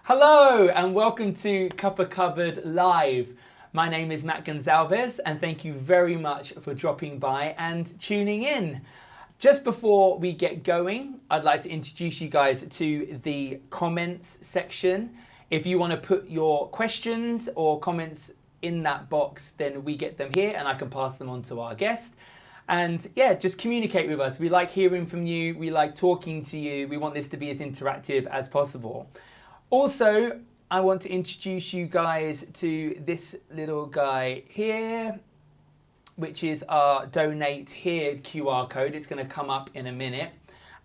Hello and welcome to Cuppa Cupboard Live. My name is Matt Gonsalves and thank you very much for dropping by and tuning in. Just before we get going, I'd like to introduce you guys to the comments section. If you want to put your questions or comments in that box, then we get them here and I can pass them on to our guest. And yeah, just communicate with us. We like hearing from you. We like talking to you. We want this to be as interactive as possible. Also, I want to introduce you guys to this little guy here, which is our donate here QR code. It's going to come up in a minute.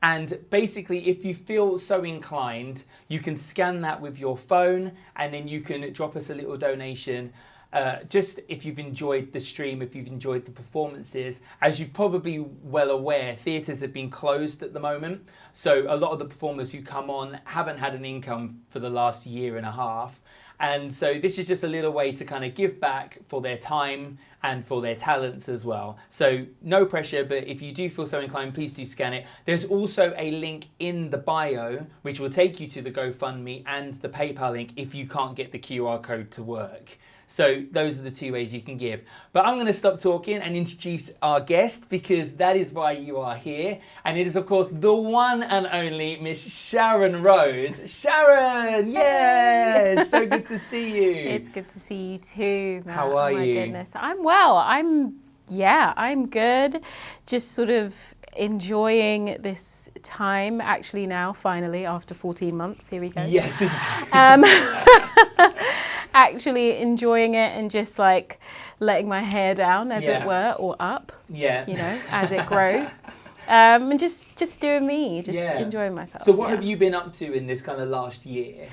And basically, if you feel so inclined, you can scan that with your phone and then you can drop us a little donation. Just if you've enjoyed the stream, if you've enjoyed the performances. As you're probably well aware, theatres have been closed at the moment. So a lot of the performers who come on haven't had an income for the last year and a half. And so this is just a little way to kind of give back for their time and for their talents as well. So no pressure, but if you do feel so inclined, please do scan it. There's also a link in the bio, which will take you to the GoFundMe and the PayPal link if you can't get the QR code to work. So those are the two ways you can give. But I'm going to stop talking and introduce our guest because that is why you are here. And it is, of course, the one and only Miss Sharon Rose. Sharon! Yes! So good to see you. It's good to see you too, Matt. How are you? Oh my goodness. I'm well. I'm good. Just sort of enjoying this time actually now, finally, after 14 months. Here we go. Yes, exactly. Actually enjoying it and just like letting my hair down, as it were, or up, you know, as it grows. And just doing me, enjoying myself. So what have you been up to in this kind of last year?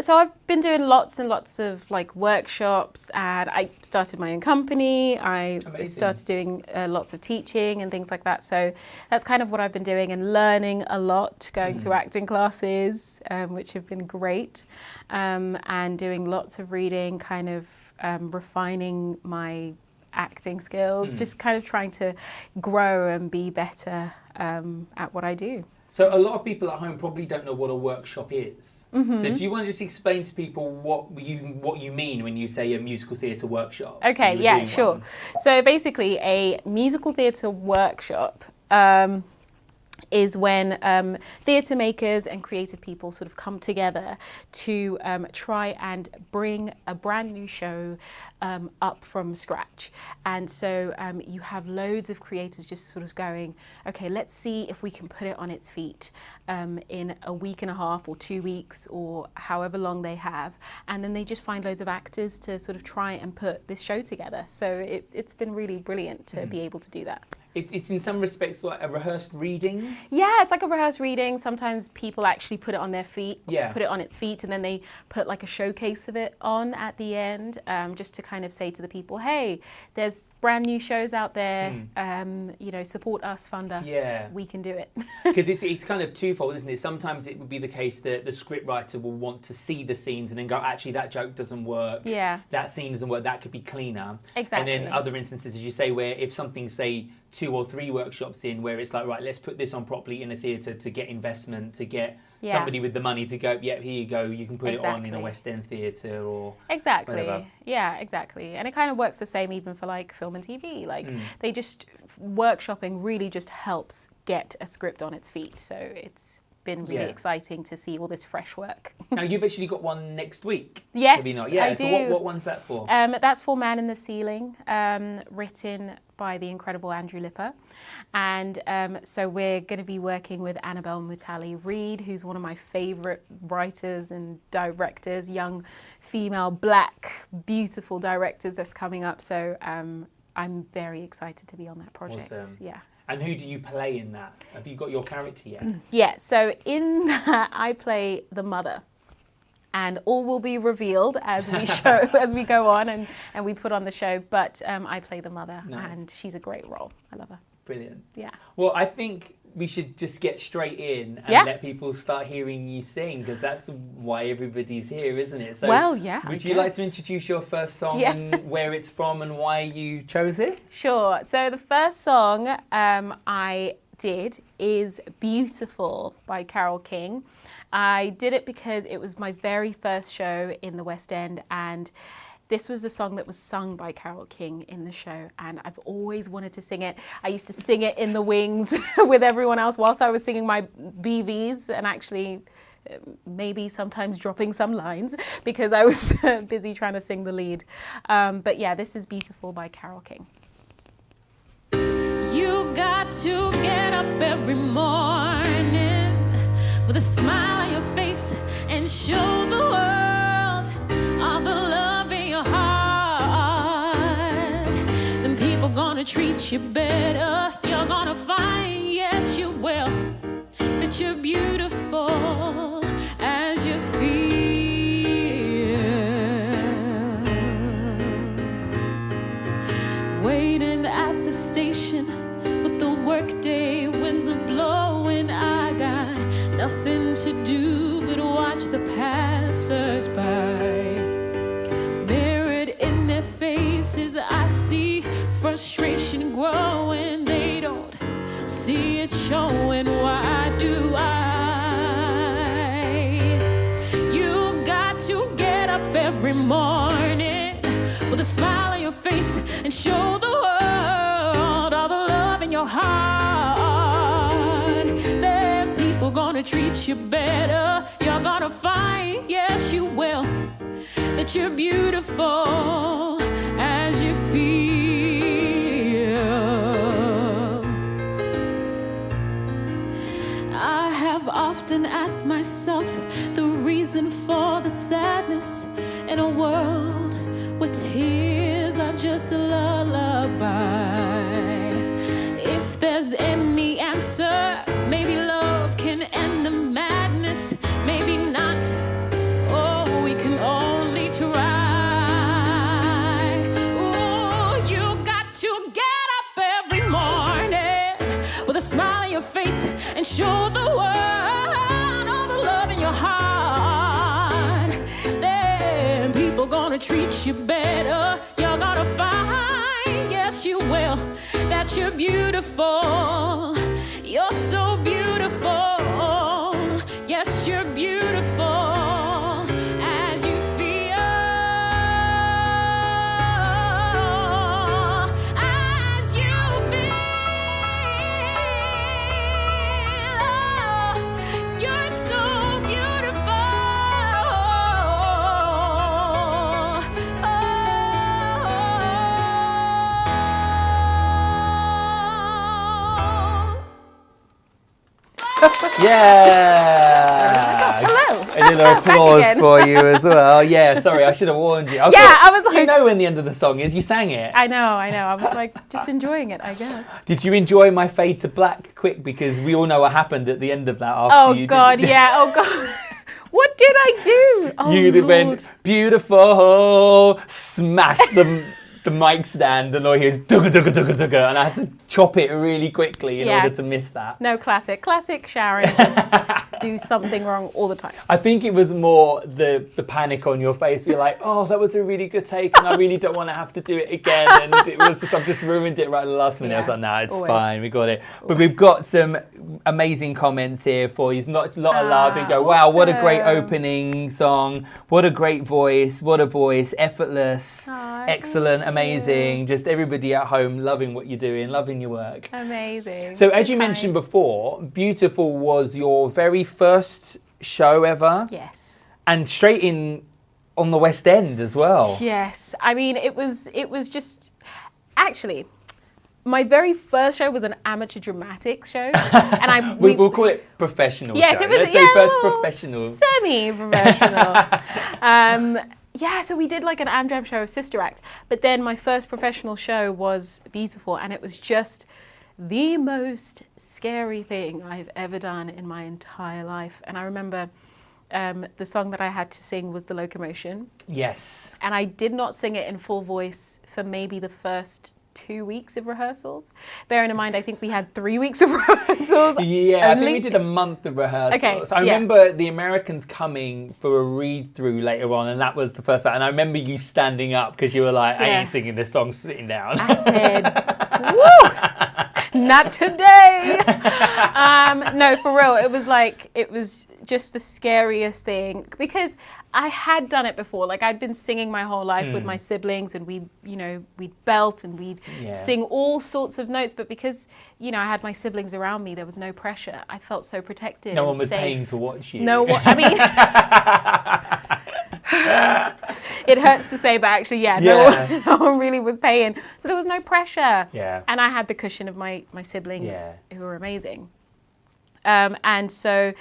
So I've been doing lots and lots of like workshops, and I started my own company. I started doing lots of teaching and things like that. So that's kind of what I've been doing and learning a lot, going to acting classes, which have been great, and doing lots of reading, kind of refining my acting skills, just kind of trying to grow and be better at what I do. So a lot of people at home probably don't know what a workshop is. So do you want to just explain to people what you mean when you say a musical theatre workshop? Okay, yeah, sure. So basically a musical theatre workshop is when theatre makers and creative people sort of come together to try and bring a brand new show up from scratch. And so you have loads of creators just sort of going, okay, let's see if we can put it on its feet in a week and a half or 2 weeks or however long they have. And then they just find loads of actors to sort of try and put this show together. So it's been really brilliant to be able to do that. It's in some respects like a rehearsed reading. Yeah, it's like a rehearsed reading. Sometimes people actually put it on their feet, put it on its feet, and then they put like a showcase of it on at the end, just to kind of say to the people, hey, there's brand new shows out there, you know, support us, fund us, we can do it. Because it's kind of twofold, isn't it? Sometimes it would be the case that the scriptwriter will want to see the scenes and then go, actually, that joke doesn't work. Yeah. That scene doesn't work. That could be cleaner. Exactly. And then other instances, as you say, where if something's, say, 2 or 3 workshops in where it's like, right, let's put this on properly in a theatre to get investment, to get somebody with the money to go, here you go, you can put it on in a West End theatre or whatever. Yeah, exactly. And it kind of works the same even for like film and TV. Like they just, workshopping really just helps get a script on its feet. So it's been really exciting to see all this fresh work. Now you've actually got one next week. Yes, have you not? Yeah. I do. So what one's that for? That's for Man in the Ceiling, written by the incredible Andrew Lipper. And so we're going to be working with Annabelle Mutali-Reid, who's one of my favourite writers and directors, young female, black, beautiful directors that's coming up. So I'm very excited to be on that project. Awesome. Yeah. And who do you play in that? Have you got your character yet? Yeah, so in that I play the mother. And all will be revealed as we show, as we go on and we put on the show. But I play the mother, and she's a great role. I love her. Brilliant. Yeah. Well, I think we should just get straight in and let people start hearing you sing, because that's why everybody's here, isn't it? So would you like to introduce your first song and where it's from and why you chose it? Sure. So the first song I did is Beautiful by Carole King. I did it because it was my very first show in the West End, and this was a song that was sung by Carole King in the show, and I've always wanted to sing it. I used to sing it in the wings with everyone else whilst I was singing my BVs, and actually maybe sometimes dropping some lines because I was busy trying to sing the lead. But yeah, this is Beautiful by Carole King. You got to get up every morning with a smile on your face and show the world all the love in your heart. Then people gonna treat you better. You're gonna find, yes you will, that you're beautiful as you feel. Waiting at the station with the workday winds are blowing, I got nothing to do but watch the passers-by. Mirrored in their faces, I see frustration growing. They don't see it showing. Why do you got to get up every morning with a smile on your face and show the world all the love in your heart. Then people gonna treat you better. You're gonna find, yes you will, that you're beautiful as you feel. I have often asked myself the reason for the sadness in a world where tears are just a lullaby. If there's any answer, maybe love can end the madness, maybe not. Oh, we can only try. Oh, you got to get up every morning with a smile on your face and show the world all the love in your heart. Then people gonna treat you better. You're gonna find, yes you will, that you're beautiful. You're so beautiful. Yes, you're beautiful as you feel. As you feel. You're so beautiful. Yeah. Hello. A little applause for you as well. Yeah, sorry, I should have warned you. I was like, you know when the end of the song is, you sang it. I know. I was like just enjoying it, I guess. Did you enjoy my fade to black quick? Because we all know what happened at the end of that. After Oh you God, did. yeah. Oh God. What did I do? Oh, You'd have Lord. been beautiful, smash the mic stand, and all he was dugga dugga dugga dugga, and I had to chop it really quickly in Yeah. order to miss that. No, classic Sharon. Just do something wrong all the time. I think it was more the panic on your face. You're like, oh, that was a really good take, and I really don't want to have to do it again. And it was just, I've just ruined it right at the last minute. I was Yeah, like, nah, it's always. fine, we got it. But we've got some amazing comments here for you. It's not a lot of love. You go, wow, what a great awesome. opening song. What a great voice. What a voice. Effortless. Aw, Excellent. thank Amazing. Just everybody at home loving what you're doing, loving your work. Amazing. So as you mentioned before, Beautiful was your very first show ever, Yes. and straight in on the West End as well. Yes. I mean, it was just actually my very first show was an amateur dramatic show, and We'll call it professional. Yes, show. it was. Let's yeah, say first well, professional. Semi-professional. Yeah, so we did like an Amdram show of Sister Act, but then my first professional show was Beautiful, and it was just the most scary thing I've ever done in my entire life. And I remember the song that I had to sing was The Locomotion, Yes. and I did not sing it in full voice for maybe the first 2 weeks of rehearsals. Bearing in mind, I think we had 3 weeks of rehearsals. Yeah, I think only. we did a month of rehearsals. Okay, I yeah. remember the Americans coming for a read-through later on, and that was the first time. And I remember you standing up because you were like, I Yeah. ain't singing this song sitting down. I said, woo! Not today. No, for real. It was just the scariest thing because I had done it before. Like I'd been singing my whole life with my siblings, and we'd belt and we'd sing all sorts of notes. But because, I had my siblings around me, there was no pressure. I felt so protected. No and one was safe. paying to watch you. No one, I mean, it hurts to say, but actually, no one really was paying. So there was no pressure. Yeah. And I had the cushion of my siblings who were amazing. And so,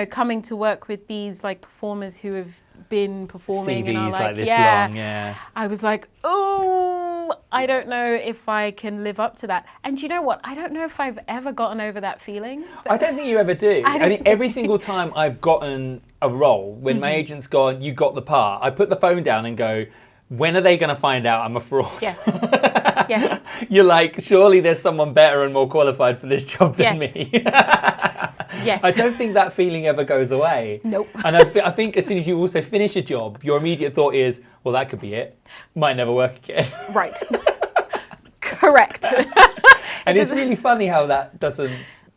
coming to work with these like performers who have been performing CVs and are like this long, I was like, oh, I don't know if I can live up to that. And you know what? I don't know if I've ever gotten over that feeling. I don't think you ever do. I think every single time I've gotten a role, when my agent's gone, you got the part, I put the phone down and go, when are they going to find out I'm a fraud? Yes. Yes. You're like, surely there's someone better and more qualified for this job than me. Yes. I don't think that feeling ever goes away. Nope. And I think as soon as you also finish a job, your immediate thought is, well, that could be it. Might never work again. Right. Correct. And it's really funny how that doesn't...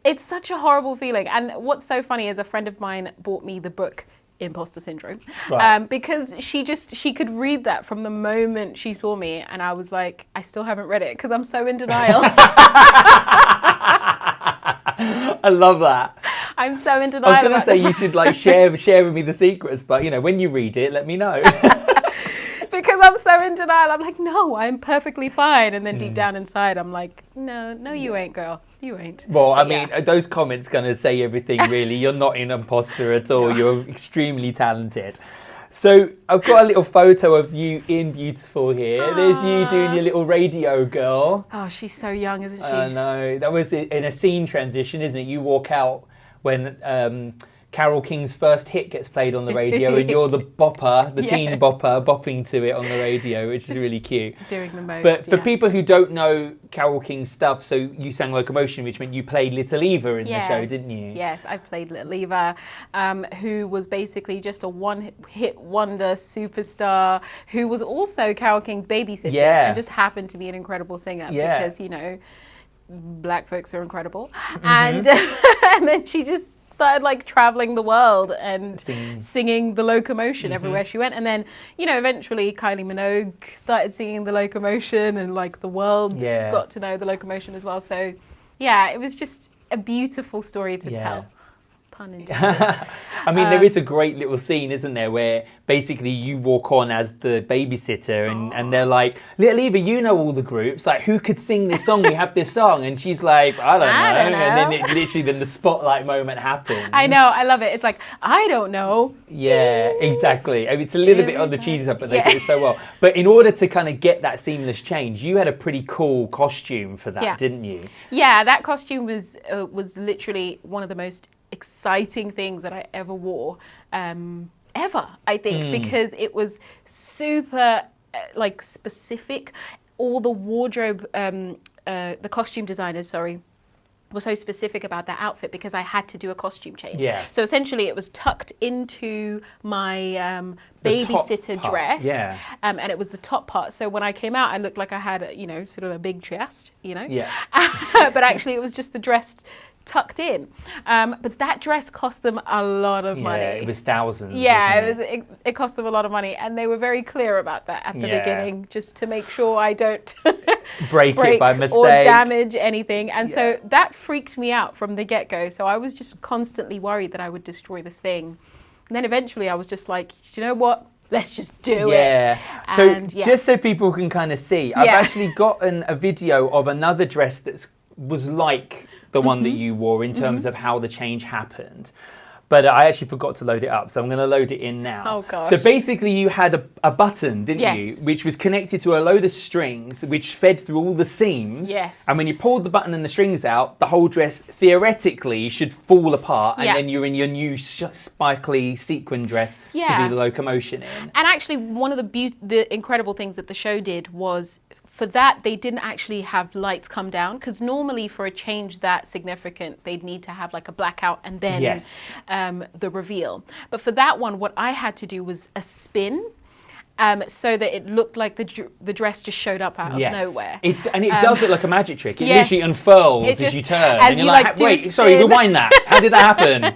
It's such a horrible feeling. And what's so funny is a friend of mine bought me the book Imposter Syndrome, because she could read that from the moment she saw me, and I was like, I still haven't read it because I'm so in denial. I love that. I'm so in denial. I was going to say you should like share with me the secrets, but when you read it, let me know. Because I'm so in denial. I'm like, no, I'm perfectly fine. And then deep down inside, I'm like, no, you ain't, girl. You ain't. Well, I mean, those comments going to say everything, really. You're not an imposter at all. You're extremely talented. So I've got a little photo of you in Beautiful here. There's you doing your little radio girl. Oh, she's so young, isn't she? I know. That was in a scene transition, isn't it? You walk out when Carole King's first hit gets played on the radio and you're the bopper, the teen bopper, bopping to it on the radio, which is really cute. Doing the most, But for people who don't know Carole King's stuff, so you sang Locomotion, which meant you played Little Eva in the show, didn't you? Yes, I played Little Eva, who was basically just a one-hit wonder superstar who was also Carole King's babysitter and just happened to be an incredible singer because, Black folks are incredible. And then she just started like traveling the world and singing the Locomotion everywhere she went. And then, eventually Kylie Minogue started singing the Locomotion, and like the world got to know the Locomotion as well. So yeah, it was just a beautiful story to tell. Pun intended. I mean, there is a great little scene, isn't there, where basically you walk on as the babysitter and they're like, Little Eva, you know all the groups. Like, who could sing this song? We have this song. And she's like, I don't know. And then then the spotlight moment happens. I know. I love it. It's like, I don't know. Yeah, exactly. I mean, it's a little bit on the cheesy side, but they do it so well. But in order to kind of get that seamless change, you had a pretty cool costume for that, didn't you? Yeah, that costume was literally one of the most exciting things that I ever wore, ever, I think, because it was super specific. All the wardrobe, the costume designers, were so specific about that outfit because I had to do a costume change. Yeah. So essentially it was tucked into my babysitter dress. Yeah. And it was the top part. So when I came out, I looked like I had, sort of a big chest, Yeah. But actually it was just the dress tucked in. But that dress cost them a lot of money. Yeah, it was thousands. Yeah, it cost them a lot of money. And they were very clear about that at the beginning, just to make sure I don't break it by mistake or damage anything. And so that freaked me out from the get-go. So I was just constantly worried that I would destroy this thing. And then eventually I was just like, you know what? Let's just do it. Yeah. So just so people can kind of see, I've actually gotten a video of another dress that was like the one that you wore in terms of how the change happened. But I actually forgot to load it up, so I'm going to load it in now. Oh, gosh. So basically you had a button, didn't you? Which was connected to a load of strings, which fed through all the seams. Yes. And when you pulled the button and the strings out, the whole dress theoretically should fall apart, and then you're in your new sparkly sequin dress to do the Locomotion in. And actually, one of the incredible things that the show did was, for that, they didn't actually have lights come down, because normally for a change that significant, they'd need to have like a blackout and then the reveal. But for that one, what I had to do was a spin, so that it looked like the dress just showed up out of nowhere. It does look like a magic trick. It yes. literally unfurls It as just- you turn. as And you're you, like, like, do wait, a sorry, spin. rewind that. How did that happen?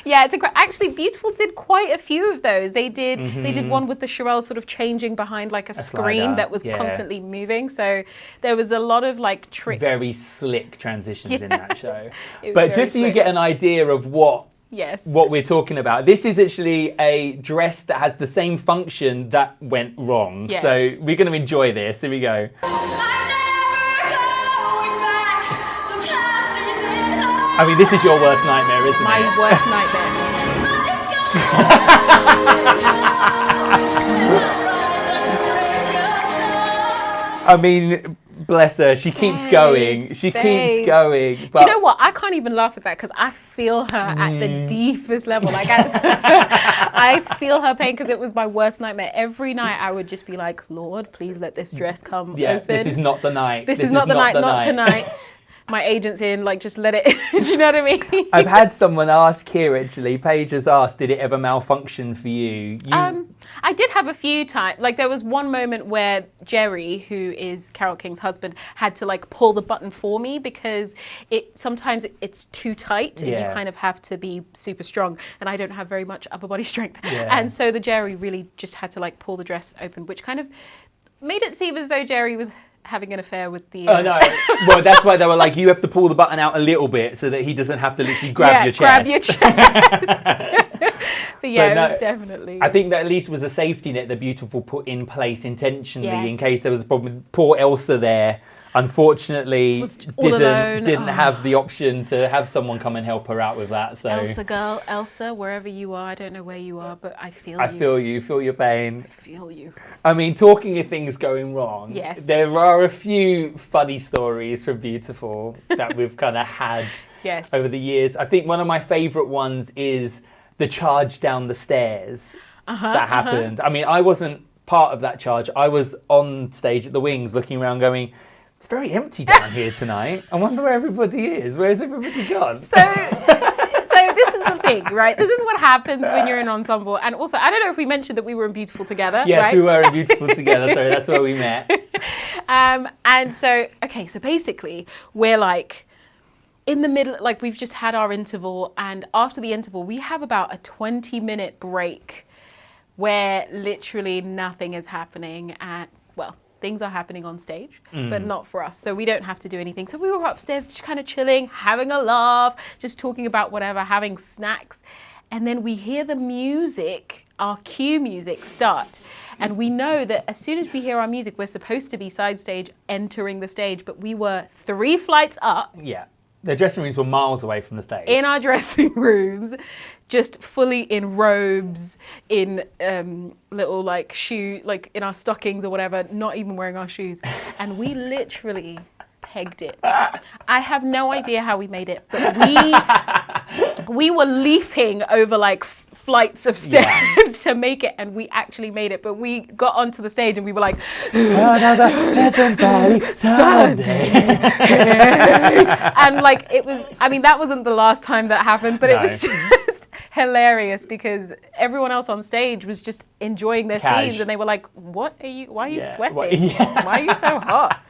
Yeah, actually, Beautiful did quite a few of those. They did one with the Shirelles sort of changing behind like a screen slider, that was constantly moving. So there was a lot of like tricks. Very slick transitions in that show. It was But very just so you slick. get an idea of what we're talking about, this is actually a dress that has the same function that went wrong. Yes. So we're going to enjoy this. Here we go. I mean, this is your worst nightmare, isn't My it? worst nightmare. I mean, bless her. She keeps going. She keeps going. But do you know what? I can't even laugh at that because I feel her at the deepest level. Like I feel her pain because it was my worst nightmare. Every night I would just be like, Lord, please let this dress come open. This is not the night. This is not the night. Not tonight. My agent's in, like, just let it. Do you know what I mean? I've had someone ask here, actually. Paige has asked, did it ever malfunction for you? I did have a few times. Like, there was one moment where Jerry, who is Carole King's husband, had to, like, pull the button for me because sometimes it's too tight and you kind of have to be super strong. And I don't have very much upper body strength. Yeah. And so the Jerry really just had to, like, pull the dress open, which kind of made it seem as though Jerry was having an affair with the... Oh, no. Well, that's why they were like, you have to pull the button out a little bit so that he doesn't have to literally grab your chest. grab your chest. But yeah, it was definitely... I think that at least was a safety net that Beautiful put in place intentionally in Yes. case there was a problem. Poor Elsa there, unfortunately, Was all alone. didn't have the option to have someone come and help her out with that. So Elsa, girl, Elsa, wherever you are, I don't know where you are, but I feel you. I feel your pain. I feel you. I mean, talking of things going wrong, Yes. there are a few funny stories from Beautiful that we've kind of had Yes. over the years. I think one of my favourite ones is the charge down the stairs that happened. I mean, I wasn't part of that charge. I was on stage at the Wings looking around going, it's very empty down here tonight. I wonder where everybody is. Where's everybody gone? So this is the thing, right? This is what happens when you're in ensemble. And also, I don't know if we mentioned that we were in Beautiful together, Yes, right? we were in Beautiful together. Sorry, that's where we met. And so basically, we're like in the middle, like we've just had our interval. And after the interval, we have about a 20-minute break where literally nothing is happening things are happening on stage, but not for us. So we don't have to do anything. So we were upstairs just kind of chilling, having a laugh, just talking about whatever, having snacks. And then we hear the music, our cue music start. And we know that as soon as we hear our music, we're supposed to be side stage entering the stage, but we were 3 flights up. Yeah. The dressing rooms were miles away from the stage. In our dressing rooms, just fully in robes, in little like shoe, like in our stockings or whatever, not even wearing our shoes. And we literally pegged it. I have no idea how we made it, but we were leaping over like flights of stairs to make it, and we actually made it. But we got onto the stage and we were like, Another Pleasant Valley Sunday. and like it was, I mean, that wasn't the last time that happened, but it was just hilarious because everyone else on stage was just enjoying their scenes, and they were like, why are you sweating? Why are you so hot?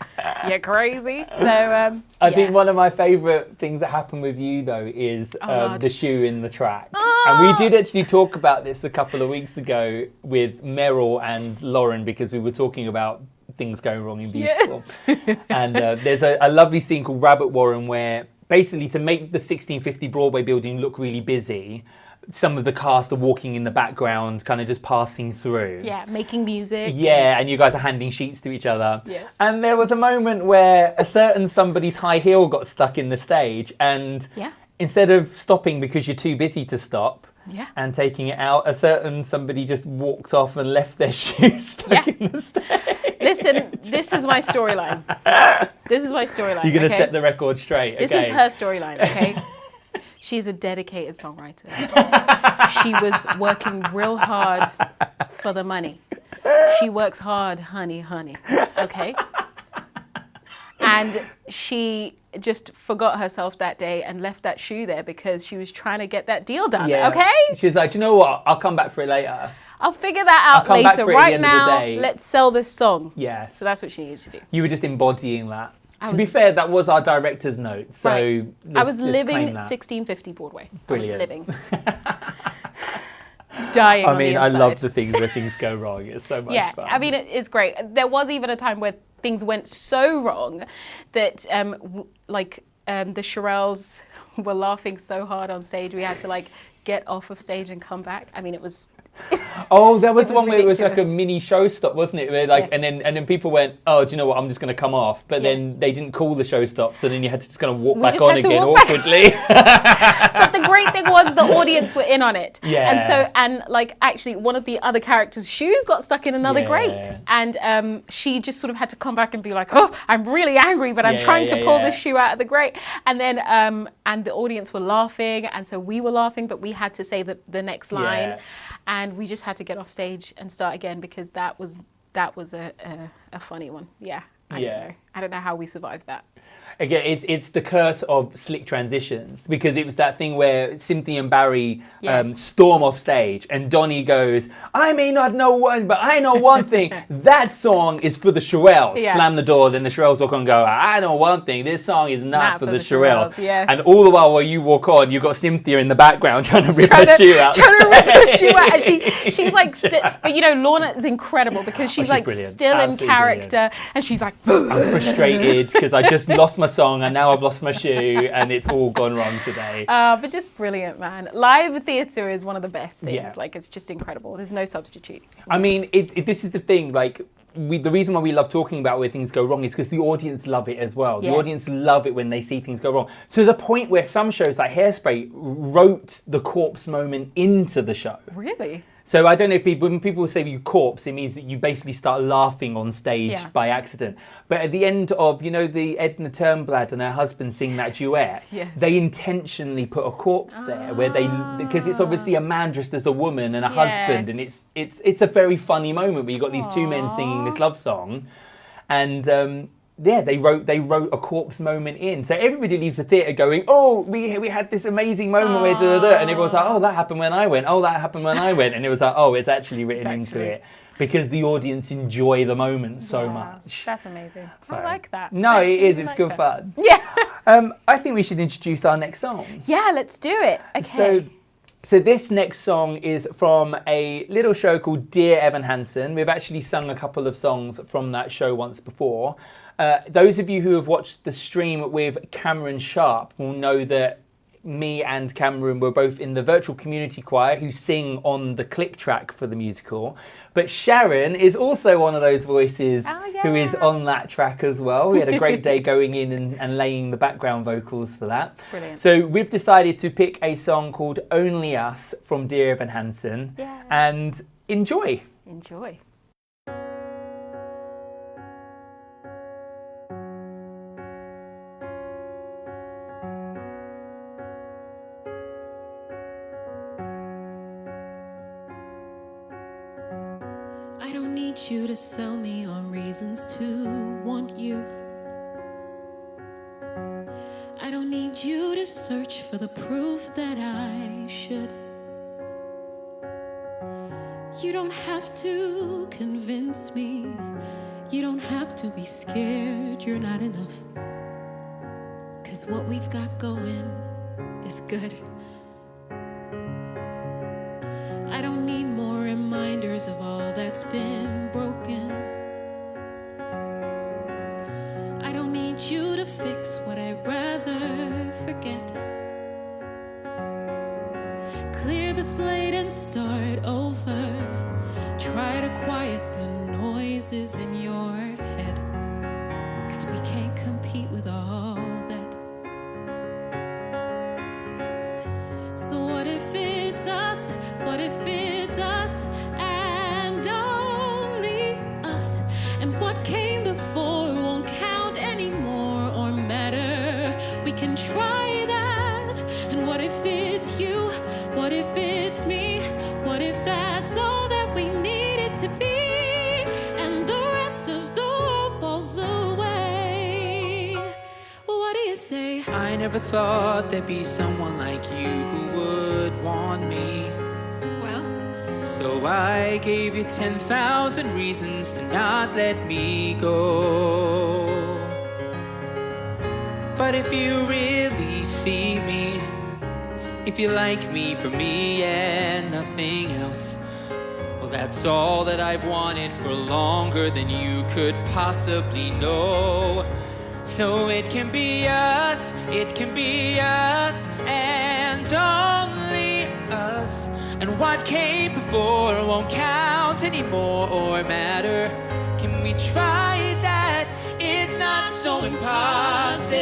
You're crazy. So I think one of my favourite things that happened with you though is the shoe in the track. And we did actually talk about this a couple of weeks ago with Meryl and Lauren because we were talking about things going wrong in Beautiful. And there's a lovely scene called Rabbit Warren where basically to make the 1650 Broadway building look really busy, some of the cast are walking in the background, kind of just passing through. Yeah, making music. Yeah, and you guys are handing sheets to each other. Yes. And there was a moment where a certain somebody's high heel got stuck in the stage, and instead of stopping because you're too busy to stop and taking it out, a certain somebody just walked off and left their shoes stuck in the stage. Listen, this is my storyline. This is my storyline. You're going to set the record straight. This is her storyline, okay? She's a dedicated songwriter. She was working real hard for the money. She works hard, honey, okay? And she just forgot herself that day and left that shoe there because she was trying to get that deal done, okay? She's like, you know what? I'll come back for it later. I'll figure that out come back later. for it at the Right end of the now, day. let's sell this song. Yes. So that's what she needed to do. You were just embodying that. To be was- fair, that was our director's note. So Right. I was let's living claim that. 1650 Broadway. Brilliant. I was living. Dying I on mean, the I inside. love the things where things go wrong. It's so much Yeah, fun. I mean, it's great. There was even a time where things went so wrong that, the Shirelles were laughing so hard on stage, we had to, like, get off of stage and come back. I mean, it was... Oh, that was It the was one where it was like a ridiculous. mini show stop, wasn't it? Where like, Yes. and then people went, oh, do you know what? I'm just going to come off. But Yes. then they didn't call the show stop, so then you had to just kind of walk We back just on had to again walk back. awkwardly. But the great thing was the audience were in on it. Yeah. And actually one of the other characters' shoes got stuck in another Yeah. grate. And she just sort of had to come back and be like, oh, I'm really angry, but I'm Yeah, trying to pull yeah. this shoe out of the grate. And then, and the audience were laughing. And so we were laughing, but we had to say the next line. Yeah. And we just had to get off stage and start again because that was a funny one. Yeah. I don't know how we survived that. Again, it's the curse of slick transitions, because it was that thing where Cynthia and Barry Yes. storm off stage and Donnie goes, I may not know one, but I know one thing. That song is for the Shirelles. Yeah. Slam the door, then the Shirelles walk on and go, I know one thing. This song is not for the Shirelles. Yes. And all the while you walk on, you've got Cynthia in the background trying to rip her shoe out. Trying to rip her shoe out. And she's like, but you know, Lorna is incredible because she's like brilliant. still Absolutely in character, and she's like, I'm frustrated because I just lost my song and now I've lost my shoe and it's all gone wrong today. but just brilliant, man. Live theatre is one of the best things. Yeah. Like, it's just incredible. There's no substitute. I mean, this is the thing, like, the reason why we love talking about where things go wrong is because the audience love it as well. The Yes. audience love it when they see things go wrong. To the point where some shows like Hairspray wrote the corpse moment into the show. Really? So I don't know if when people say you corpse, it means that you basically start laughing on stage Yeah. by accident. But at the end of, you know, the Edna Turnblad and her husband sing that duet, yes. they intentionally put a corpse there where because it's obviously a man dressed as a woman and a husband, and Yes. it's a very funny moment where you've got these two men singing this love song, and they wrote a corpse moment in. So everybody leaves the theatre going, oh, we had this amazing moment where and everyone's like, oh, that happened when I went. Oh, that happened when I went. And it was like, oh, it's actually written into it because the audience enjoy the moment so much. That's amazing. So- I like that. No, I it actually is. It's like good that. fun. Yeah. I think we should introduce our next songs. Yeah, let's do it. Okay. So this next song is from a little show called Dear Evan Hansen. We've actually sung a couple of songs from that show once before. Those of you who have watched the stream with Cameron Sharp will know that me and Cameron were both in the virtual community choir who sing on the click track for the musical. But Sharon is also one of those voices who is on that track as well. We had a great day going in and laying the background vocals for that. Brilliant. So we've decided to pick a song called Only Us from Dear Evan Hansen and enjoy. Enjoy. I don't need you to sell me on reasons to want you. I don't need you to search for the proof that I should. You don't have to convince me. You don't have to be scared you're not enough. 'Cause what we've got going is good. I don't need more reminders of all that's been broken. I don't need you to fix what I'd rather forget. Clear the slate and start over. Try to quiet the noises in your head. 'Cause we can't compete with all that. So what if it's us? What if it's us and only us? And what came before won't count anymore or matter. We can try that. And what if it's you? What if it's me? What if that's all that we need it to be? And the rest of the world falls away. What do you say? I never thought there'd be someone like you who would want me. Well, So I gave you 10,000 reasons to not let me go. But if you really see me, if you like me for me and nothing else, well, that's all that I've wanted for longer than you could possibly know. So it can be us, and only us. And what came before won't count anymore or matter. Can we try that? It's not so impossible.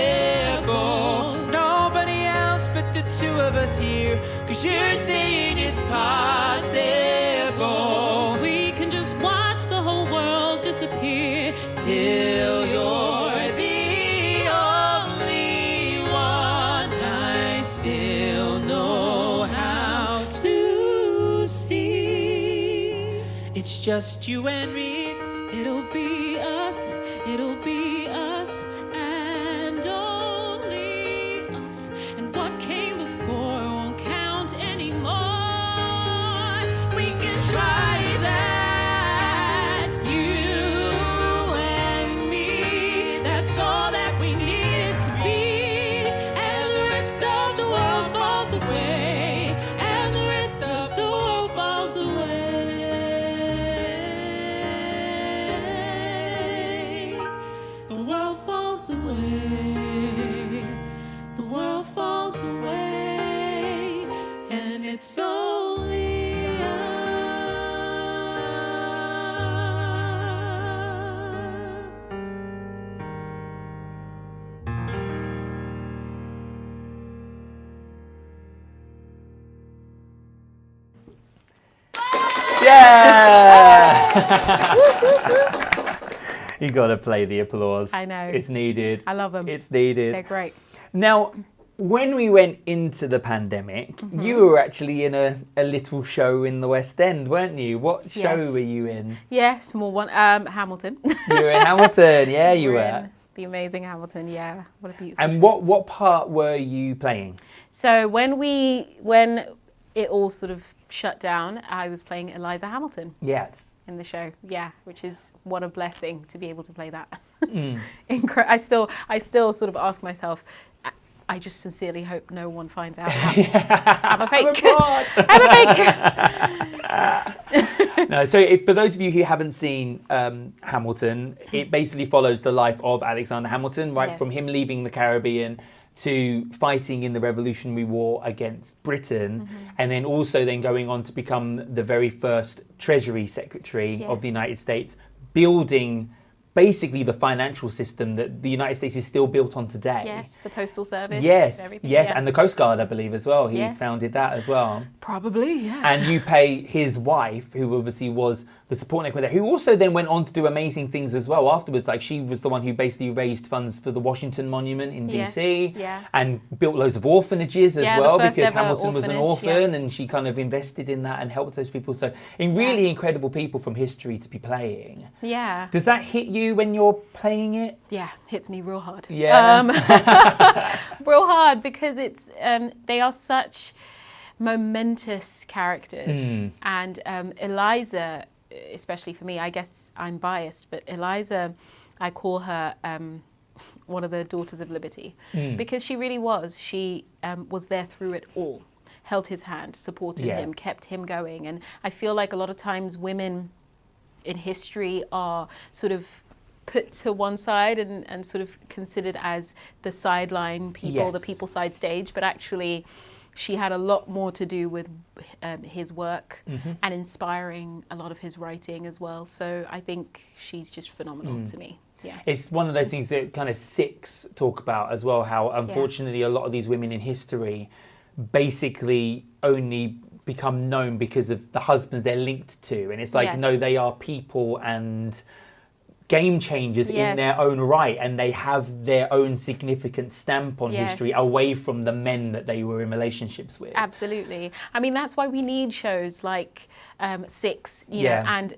Nobody else but the two of us here, 'cause you're saying it's possible. We can just watch the whole world disappear till you're the only one I still know how to see. It's just you and me. It'll be us, and only us. And what came before won't count anymore. We can try that, you and me. That's all that we need to be. And the rest of the world falls away. And the rest of the world falls away. The world falls away. The world falls away. And it's only us. Yeah! You got to play the applause. I know. It's needed. I love them. It's needed. They're great. Now, when we went into the pandemic, you were actually in a little show in the West End, weren't you? What show Yes. were you in? Yeah, small one. Hamilton. You were in Hamilton. Yeah, you We're were. in the amazing Hamilton. Yeah, what a beautiful. And show. what part were you playing? So when it all sort of shut down, I was playing Eliza Hamilton Yes. in the show. Yeah, which is what a blessing to be able to play that. Mm. I still sort of ask myself. I just sincerely hope no one finds out. I'm a fake. I'm a fake. No, so for those of you who haven't seen Hamilton, it basically follows the life of Alexander Hamilton, right? Yes. From him leaving the Caribbean to fighting in the Revolutionary War against Britain, and then also then going on to become the very first Treasury Secretary of the Yes. United States, building basically the financial system that the United States is still built on today. Yes, the postal service. Yes, everything. yes, Yeah. and the Coast Guard, I believe, as well. He Yes. founded that as well. Probably, yeah. And you pay his wife, who obviously was the support network there, who also then went on to do amazing things as well afterwards. Like, she was the one who basically raised funds for the Washington Monument in DC, yeah. and built loads of orphanages as Yeah, the well, first because ever Hamilton was an orphanage, orphan, yeah. and she kind of invested in that and helped those people. So, really incredible people from history to be playing. Yeah. Does that hit you when you're playing it? Yeah, hits me real hard. Yeah. Real hard because it's they are such momentous characters, and Eliza, especially for me, I guess I'm biased, but Eliza, I call her one of the daughters of liberty because she really was. She was there through it all, held his hand, supported Yeah. him, kept him going, and I feel like a lot of times women in history are sort of put to one side and sort of considered as the sideline people, the Yes. people side stage, but actually she had a lot more to do with his work and inspiring a lot of his writing as well. So I think she's just phenomenal to me. Yeah. It's one of those things that kind of Six talk about as well, how unfortunately a lot of these women in history basically only become known because of the husbands they're linked to. And it's like, Yes. no, they are people and game changers in Yes. their own right, and they have their own significant stamp on Yes. history away from the men that they were in relationships with. Absolutely. I mean, that's why we need shows like Six, you know, and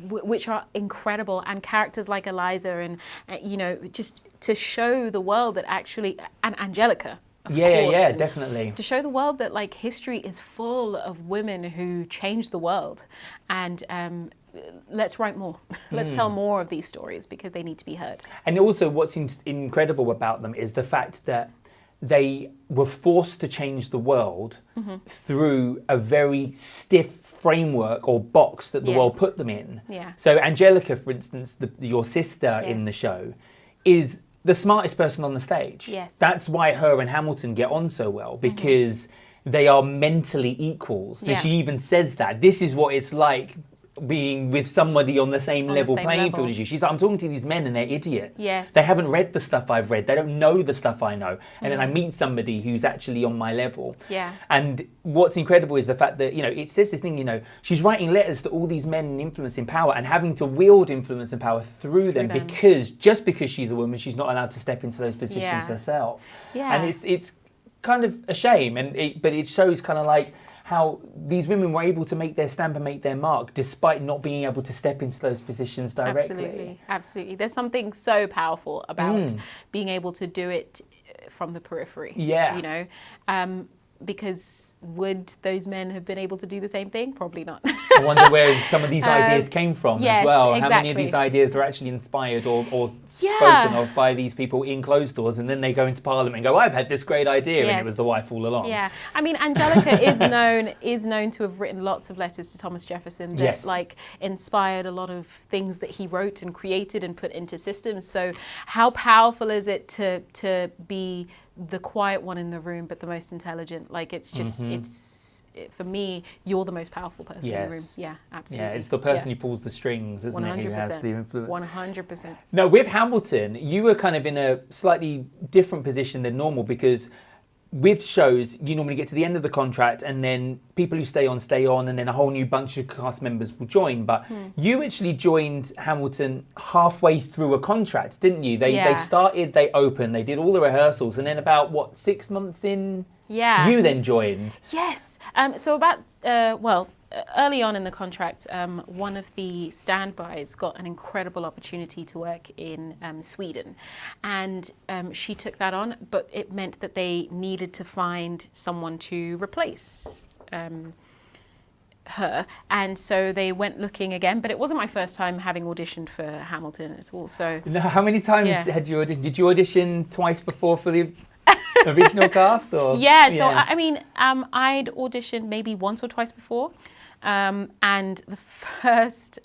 which are incredible, and characters like Eliza, and you know, just to show the world that actually, and Angelica, of Yeah, course. yeah, And definitely. to show the world that like history is full of women who changed the world, and let's write more. Let's tell more of these stories because they need to be heard. And also what's incredible about them is the fact that they were forced to change the world through a very stiff framework or box that the world put them in. Yeah. So Angelica, for instance, your sister in the show, is the smartest person on the stage. Yes. That's why her and Hamilton get on so well, because they are mentally equals. So she even says that. This is what it's like being with somebody on the same level playing field as you. She's like, I'm talking to these men and they're idiots. Yes. They haven't read the stuff I've read. They don't know the stuff I know. And then I meet somebody who's actually on my level. Yeah. And what's incredible is the fact that, you know, it says this thing, you know, she's writing letters to all these men in influence and power and having to wield influence and power through them because just because she's a woman, she's not allowed to step into those positions herself. Yeah. And it's kind of a shame. But it shows kind of like how these women were able to make their stamp and make their mark despite not being able to step into those positions directly. Absolutely. There's something so powerful about being able to do it from the periphery. Yeah. You know, because would those men have been able to do the same thing? Probably not. I wonder where some of these ideas came from as well. Exactly. How many of these ideas were actually inspired or spoken of by these people in closed doors, and then they go into Parliament and go, I've had this great idea, and it was the wife all along. Yeah, I mean, Angelica is known to have written lots of letters to Thomas Jefferson that like inspired a lot of things that he wrote and created and put into systems. So how powerful is it to be the quiet one in the room but the most intelligent? Like it's just for me, you're the most powerful person in the room. Yeah, absolutely. Yeah, it's the person who pulls the strings, isn't it, who has the influence. 100%. Now, with Hamilton, you were kind of in a slightly different position than normal because with shows, you normally get to the end of the contract and then people who stay on, and then a whole new bunch of cast members will join. But you actually joined Hamilton halfway through a contract, didn't you? They started, they opened, they did all the rehearsals, and then about, 6 months in, you then joined. Yes. So about, early on in the contract, one of the standbys got an incredible opportunity to work in Sweden, and she took that on, but it meant that they needed to find someone to replace her, and so they went looking again. But it wasn't my first time having auditioned for Hamilton at all. So now, how many times had you auditioned? Did you audition twice before for the original cast? Or so I mean, I'd auditioned maybe once or twice before. And the first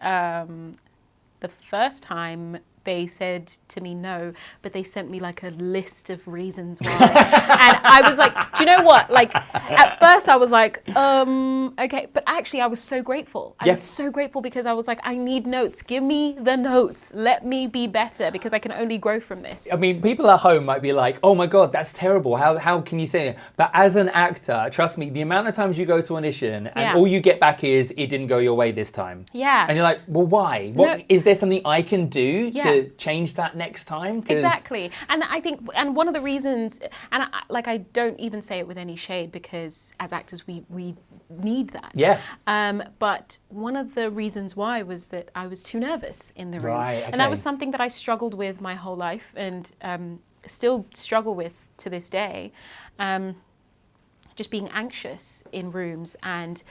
time they said to me no, but they sent me like a list of reasons why. And I was like, do you know what? Like at first I was like, okay. But actually I was so grateful. I was so grateful because I was like, I need notes. Give me the notes. Let me be better because I can only grow from this. I mean, people at home might be like, oh my God, that's terrible. How can you say it? But as an actor, trust me, the amount of times you go to audition and all you get back is, it didn't go your way this time. Yeah. And you're like, well, why? Is there something I can do to change that next time? Exactly. And I think, and one of the reasons, and I don't even say it with any shade because as actors we need that. Yeah. But one of the reasons why was that I was too nervous in the room. Right, okay. And that was something that I struggled with my whole life and still struggle with to this day. Just being anxious in rooms, and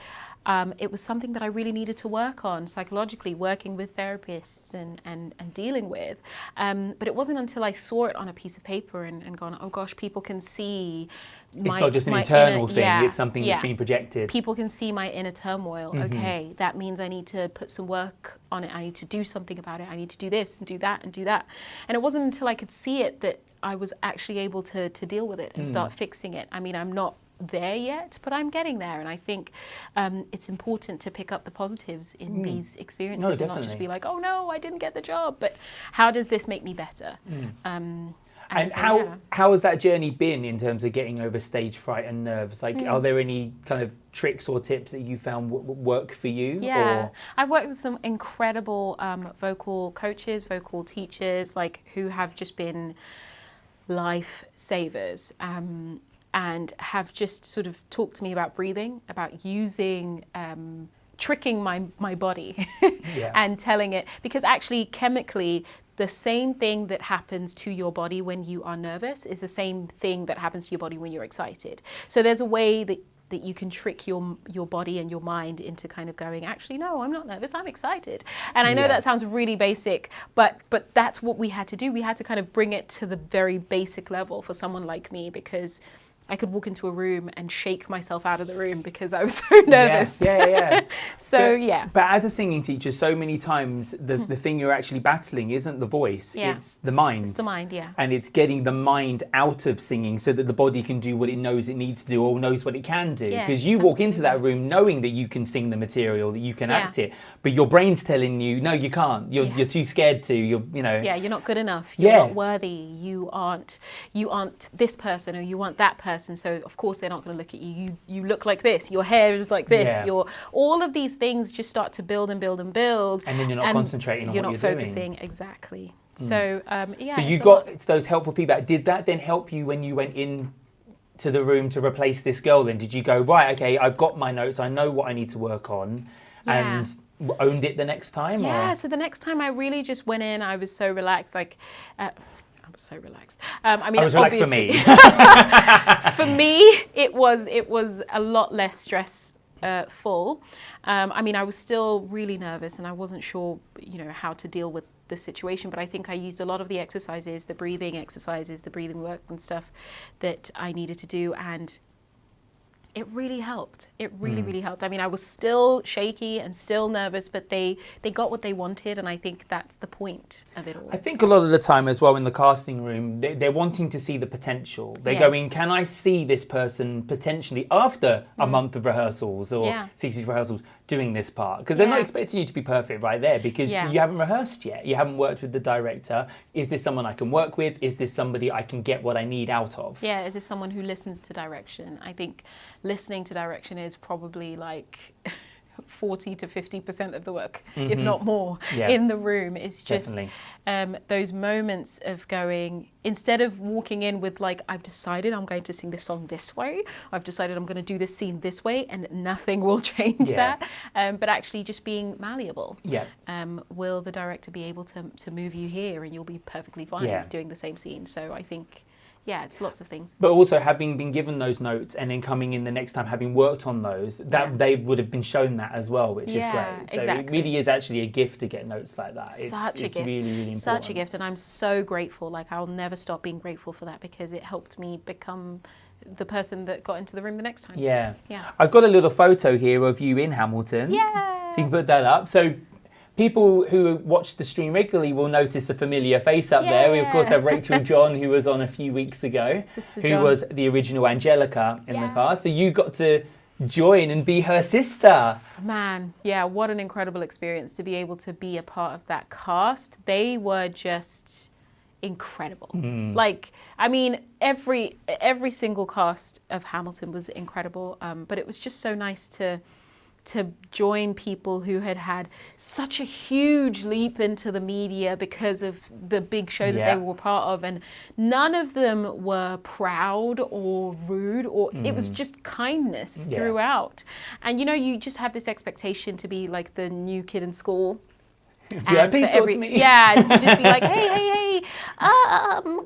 it was something that I really needed to work on psychologically, working with therapists and dealing with. But it wasn't until I saw it on a piece of paper and gone, oh gosh, people can see it's not just an internal thing, it's something that's being projected. People can see my inner turmoil. Okay, that means I need to put some work on it. I need to do something about it. I need to do this and do that and do that. And it wasn't until I could see it that I was actually able to deal with it and start fixing it. I mean, I'm not there yet, but I'm getting there, and I think it's important to pick up the positives in these experiences and not just be like, oh no, I didn't get the job, but how does this make me better? And so, how has that journey been in terms of getting over stage fright and nerves? Like, are there any kind of tricks or tips that you found work for you? Yeah, I've worked with some incredible vocal coaches, vocal teachers, like who have just been life savers. And have just sort of talked to me about breathing, about using tricking my body Yeah. and telling it, because actually chemically the same thing that happens to your body when you are nervous is the same thing that happens to your body when you're excited. So there's a way that you can trick your body and your mind into kind of going, actually, no, I'm not nervous, I'm excited. And I know that sounds really basic, but that's what we had to do. We had to kind of bring it to the very basic level for someone like me, because I could walk into a room and shake myself out of the room because I was so nervous. Yeah. So, But as a singing teacher, so many times the thing you're actually battling isn't the voice, it's the mind. It's the mind, yeah. And it's getting the mind out of singing so that the body can do what it knows it needs to do or knows what it can do. Because you walk into that room knowing that you can sing the material, that you can act it, but your brain's telling you, no, you can't. You're too scared to. You're you're not good enough. You're not worthy. You aren't this person, or you aren't that person. So of course they're not going to look at you. You look like this. Your hair is like this. All of these things just start to build and build and build. And then you're not concentrating on what you're doing. You're not focusing. Exactly. So So you got those helpful feedback. Did that then help you when you went in to the room to replace this girl? Then did you go, right, okay, I've got my notes. I know what I need to work on, and owned it the next time? Yeah. So the next time I really just went in. I was so relaxed. So relaxed. I mean, I was relaxed for me. For me, it was a lot less stressful. I mean, I was still really nervous, and I wasn't sure, how to deal with the situation. But I think I used a lot of the exercises, the breathing exercises, the breathing work and stuff that I needed to do, and it really helped. It really helped. I mean, I was still shaky and still nervous, but they got what they wanted, and I think that's the point of it all. I think a lot of the time as well in the casting room, they're wanting to see the potential. They're going, can I see this person potentially after a month of rehearsals or 6 weeks rehearsals doing this part? Because they're not expecting you to be perfect right there, because you haven't rehearsed yet. You haven't worked with the director. Is this someone I can work with? Is this somebody I can get what I need out of? Yeah, is this someone who listens to direction? I think listening to direction is probably like 40 to 50% of the work, if not more, in the room. It's just those moments of going, instead of walking in with like, I've decided I'm going to sing this song this way, I've decided I'm going to do this scene this way, and nothing will change that, but actually just being malleable. Will the director be able to move you here, and you'll be perfectly fine doing the same scene? So I think it's lots of things. But also having been given those notes and then coming in the next time having worked on those, that they would have been shown that as well, which is great. So it really is actually a gift to get notes like that. It's a gift. Really, really important. Such a gift, and I'm so grateful. Like, I'll never stop being grateful for that, because it helped me become the person that got into the room the next time. Yeah. I've got a little photo here of you in Hamilton. Yeah. So you can put that up. So people who watch the stream regularly will notice a familiar face up there. We, of course, have Rachel John, who was on a few weeks ago, who was the original Angelica in the cast. So you got to join and be her sister. Man, what an incredible experience to be able to be a part of that cast. They were just incredible. Like, I mean, every single cast of Hamilton was incredible, but it was just so nice to join people who had such a huge leap into the media because of the big show that they were part of, and none of them were proud or rude, or it was just kindness throughout. And you just have this expectation to be like the new kid in school. Please talk to me. To just be like, hey,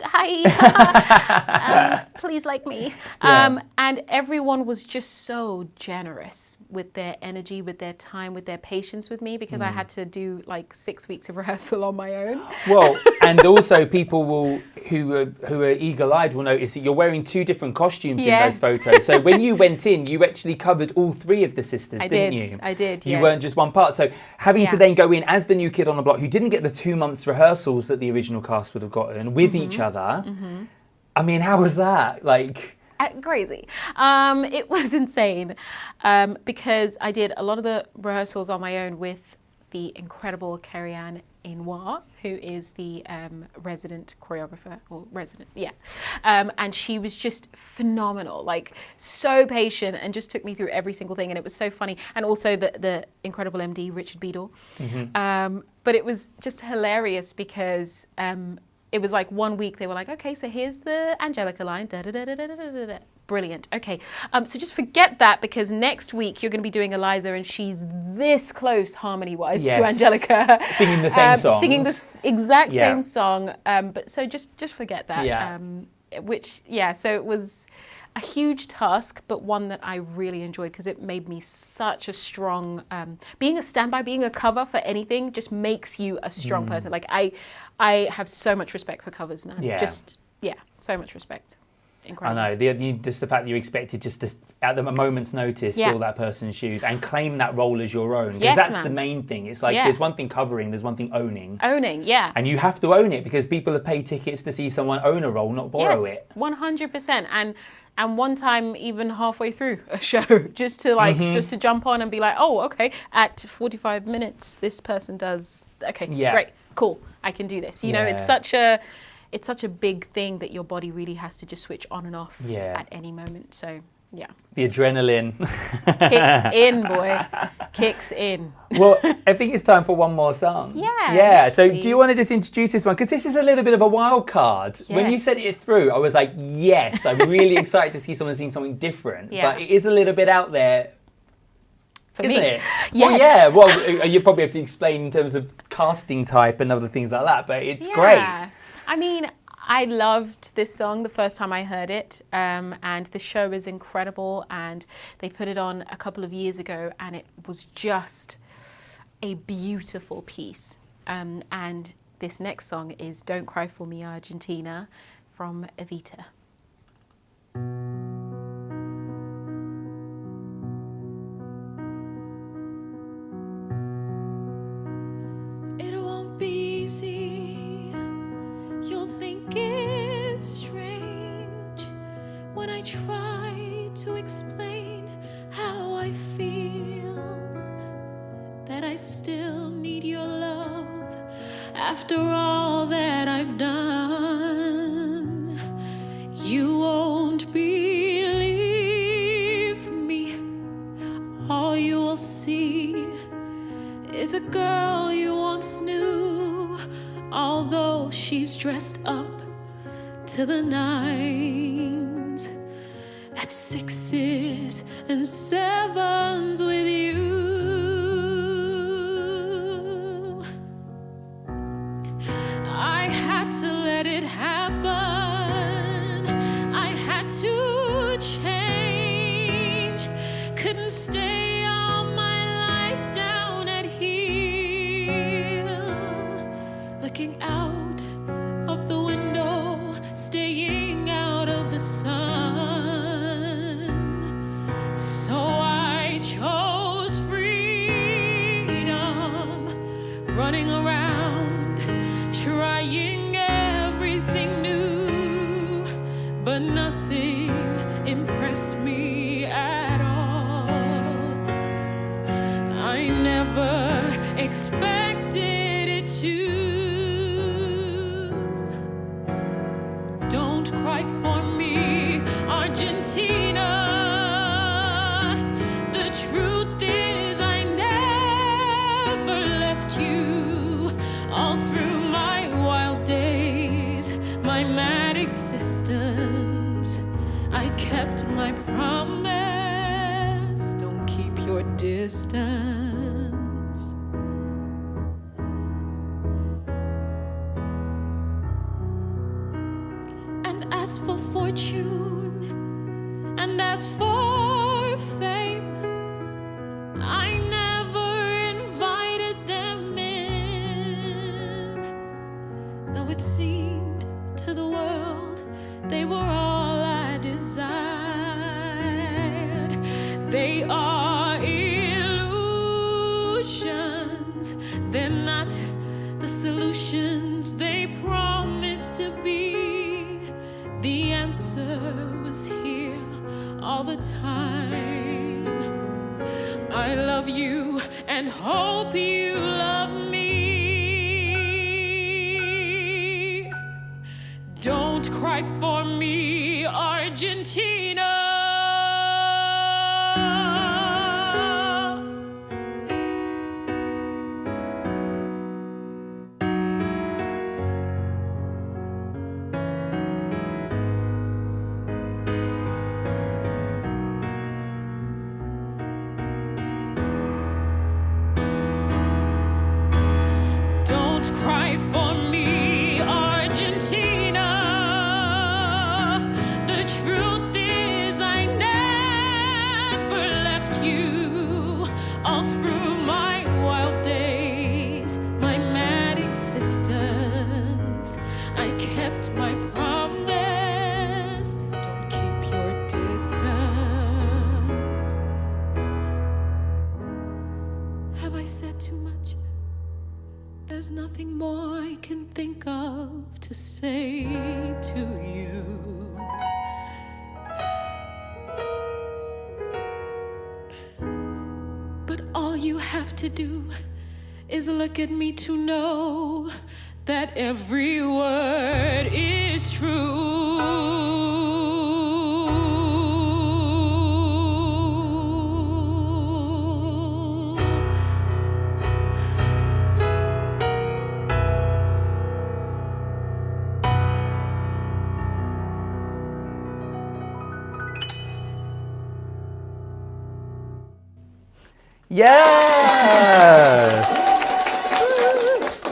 hi, please like me. And everyone was just so generous with their energy, with their time, with their patience with me, because I had to do like 6 weeks of rehearsal on my own. Well, and also people who are eagle-eyed will notice that you're wearing 2 different costumes in those photos. So when you went in, you actually covered all 3 of the sisters, didn't you? I did. You weren't just one part. So having to then go in as the new kid on the block, who didn't get the 2 months rehearsals that the original cast would have gotten with each other. I mean, how was that? Like, crazy. It was insane, because I did a lot of the rehearsals on my own with the incredible Carrie-Anne Enoir, who is the resident choreographer, and she was just phenomenal, like so patient, and just took me through every single thing, and it was so funny. And also the incredible MD, Richard Beadle. But it was just hilarious because it was like 1 week they were like, okay, so here's the Angelica line, da da da da da da da. brilliant. Okay, so just forget that, because next week you're going to be doing Eliza, and she's this close harmony-wise to Angelica. Singing the same songs. Singing the exact same song. But so just forget that. Yeah. So it was a huge task, but one that I really enjoyed, because it made me such a strong, being a standby, being a cover for anything just makes you a strong person. Like I have so much respect for covers, man. Yeah. So much respect. Incredible. I know, just the fact that you're expected just to, at a moment's notice, fill that person's shoes and claim that role as your own. Because that's the main thing. It's like there's one thing covering, there's one thing owning. And you have to own it, because people have paid tickets to see someone own a role, not borrow it. 100%. And one time, even halfway through a show, just to jump on and be like, oh, okay, at 45 minutes, this person does, okay, great, cool, I can do this. You know, it's such a big thing that your body really has to just switch on and off at any moment. So, yeah. The adrenaline. Kicks in, boy. Kicks in. Well, I think it's time for one more song. Yeah. So do you want to just introduce this one? Because this is a little bit of a wild card. Yes. When you sent it through, I was like, yes, I'm really excited to see someone sing something different. Yeah. But it is a little bit out there. For Isn't me. it? Yes. Well, you probably have to explain in terms of casting type and other things like that, but it's great. I mean, I loved this song the first time I heard it, and the show is incredible, and they put it on a couple of years ago, and it was just a beautiful piece. And this next song is Don't Cry For Me, Argentina, from Evita. It won't be easy. You'll think it's strange when I try to explain how I feel, that I still need your love after all that I've done. You won't believe me. All you will see is a girl you once knew, although she's dressed up to the nines, at 6s and 7s with you. I had to let it happen. I had to change. Couldn't stay all my life down at heel, looking out of the window, staying out of the sun. So I chose freedom, running around, trying everything new, but nothing impressed me at all. I never expected it to. Don't cry for me, Argentina. The truth is I never left you. All through my wild days, my mad existence, I kept my promise. Don't keep your distance. And as for fortune, and as for fame, I never invited them in, though it seemed to the world they were all I desired. They are illusions, they're not the solutions they promised to be. The answer was here all the time. I love you and hope you love me. Don't cry for me, Argentina. said too much. There's nothing more I can think of to say to you. But all you have to do is look at me to know that every word is true. Yes!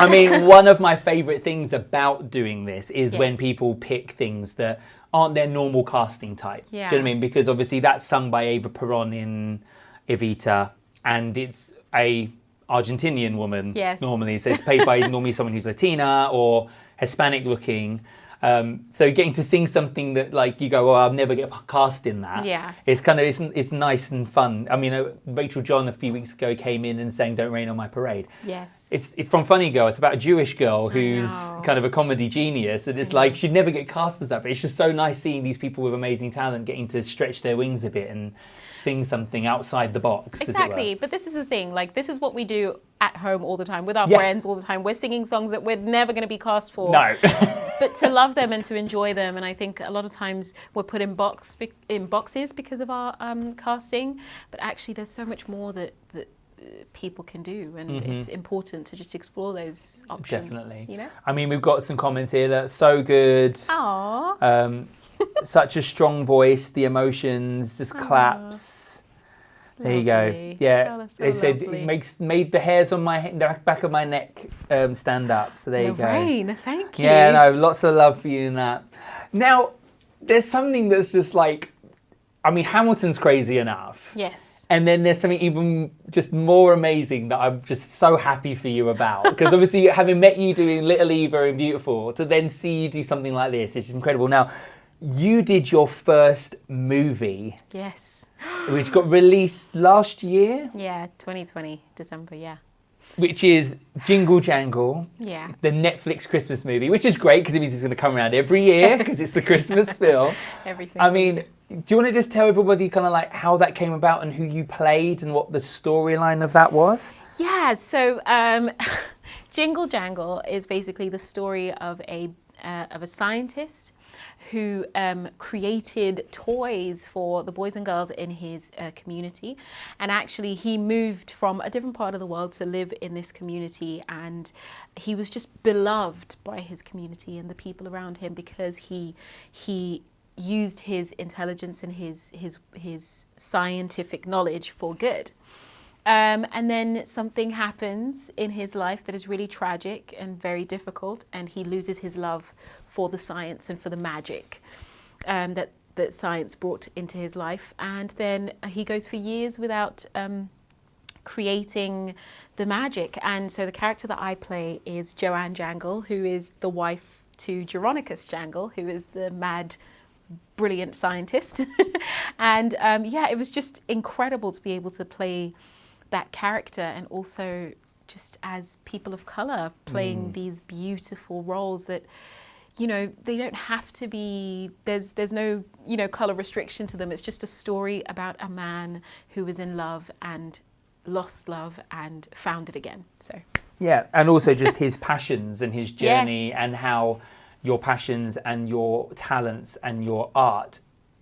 I mean, one of my favourite things about doing this is when people pick things that aren't their normal casting type. Yeah. Do you know what I mean? Because obviously that's sung by Eva Peron in Evita, and it's a Argentinian woman normally. So it's played by normally someone who's Latina or Hispanic looking. So getting to sing something that like you go, oh, I'll never get cast in that. Yeah. It's kind of, it's nice and fun. I mean, Rachel John a few weeks ago came in and sang Don't Rain on My Parade. Yes. It's from Funny Girl. It's about a Jewish girl who's kind of a comedy genius. And it's like, she'd never get cast as that. But it's just so nice seeing these people with amazing talent getting to stretch their wings a bit and sing something outside the box. Exactly. But this is the thing. Like, this is what we do at home all the time with our friends all the time. We're singing songs that we're never going to be cast for. No. But to love them and to enjoy them. And I think a lot of times we're put in boxes because of our casting. But actually, there's so much more that people can do, and it's important to just explore those options. Definitely. You know? I mean, we've got some comments here that are so good. Aww. Such a strong voice, the emotions, just claps. There you go. Yeah, Oh, that's so they said lovely. it made the hairs on my the back of my neck stand up. So there you go. Lorraine, thank you. Yeah, no, lots of love for you in that. Now, there's something that's just like, I mean, Hamilton's crazy enough. Yes. And then there's something even just more amazing that I'm just so happy for you about. Because obviously, having met you doing Little Eva and Beautiful, to then see you do something like this, it's just incredible. Now, you did your first movie. Yes. Which got released last year. Yeah, 2020, December, yeah. Which is Jingle Jangle. Yeah. The Netflix Christmas movie, which is great because it means it's going to come around every year because it's the Christmas film. Everything. I mean, do you want to just tell everybody kind of like how that came about and who you played and what the storyline of that was? Yeah, so Jingle Jangle is basically the story of a scientist who created toys for the boys and girls in his community. And actually he moved from a different part of the world to live in this community, and he was just beloved by his community and the people around him because he used his intelligence and his scientific knowledge for good. And then something happens in his life that is really tragic and very difficult, and he loses his love for the science and for the magic that science brought into his life. And then he goes for years without creating the magic. And so the character that I play is Joanne Jangle, who is the wife to Jeronicus Jangle, who is the mad, brilliant scientist. And it was just incredible to be able to play that character, and also just as people of colour playing these beautiful roles that, you know, they don't have to be, there's no, you know, colour restriction to them. It's just a story about a man who was in love and lost love and found it again. So yeah, and also just his passions and his journey, Yes. and how your passions and your talents and your art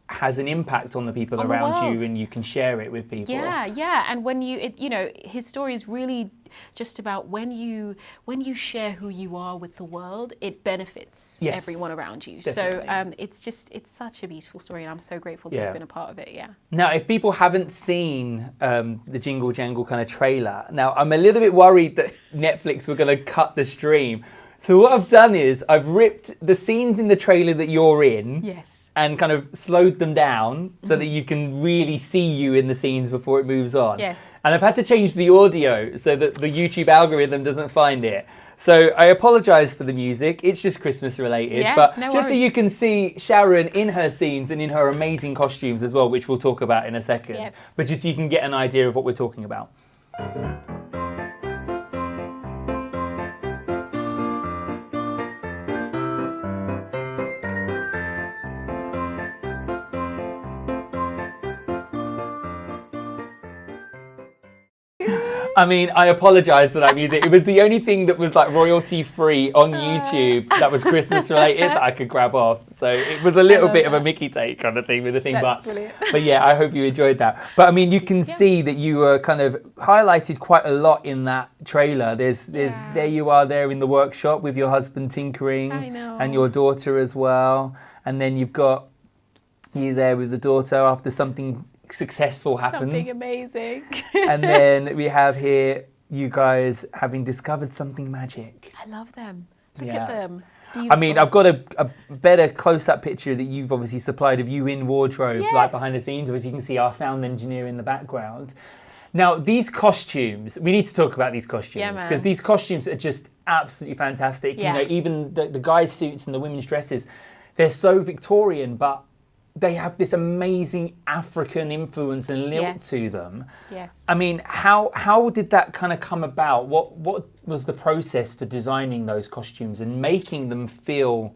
has an impact on the people On the around world. you, and you can share it with people. Yeah. And when you know, his story is really just about when you share who you are with the world, it benefits Yes, everyone around you. definitely. So it's such a beautiful story, and I'm so grateful to Yeah. have been a part of it. Yeah. Now, if people haven't seen the Jingle Jangle kind of trailer, now I'm a little bit worried that Netflix were going to cut the stream. So what I've done is I've ripped the scenes in the trailer that you're in. Yes. And kind of slowed them down so that you can really see you in the scenes before it moves on. Yes. And I've had to change the audio so that the YouTube algorithm doesn't find it. So I apologise for the music. It's just Christmas related. Yeah, but no just so worries. you can see Sharon in her scenes and in her amazing costumes as well, which we'll talk about in a second. Yes. But just so you can get an idea of what we're talking about. I mean, I apologise for that music. It was the only thing that was like royalty free on YouTube that was Christmas related that I could grab off. So it was a little bit of a Mickey take kind of thing with the thing. That's brilliant. But yeah, I hope you enjoyed that. But I mean, you can see that you were kind of highlighted quite a lot in that trailer. There you are there in the workshop with your husband tinkering and your daughter as well. And then you've got you there with the daughter after something successful happens. Something amazing. And then we have here you guys having discovered something magic. I love them. Look at them. Beautiful. I mean, I've got a better close-up picture that you've obviously supplied of you in wardrobe, like behind the scenes. Obviously, you can see our sound engineer in the background. Now, these costumes, we need to talk about these costumes because these costumes are just absolutely fantastic. Yeah. You know, even the guys' suits and the women's dresses, they're so Victorian, but they have this amazing African influence and lilt to them. Yes. I mean, how did that kind of come about? What was the process for designing those costumes and making them feel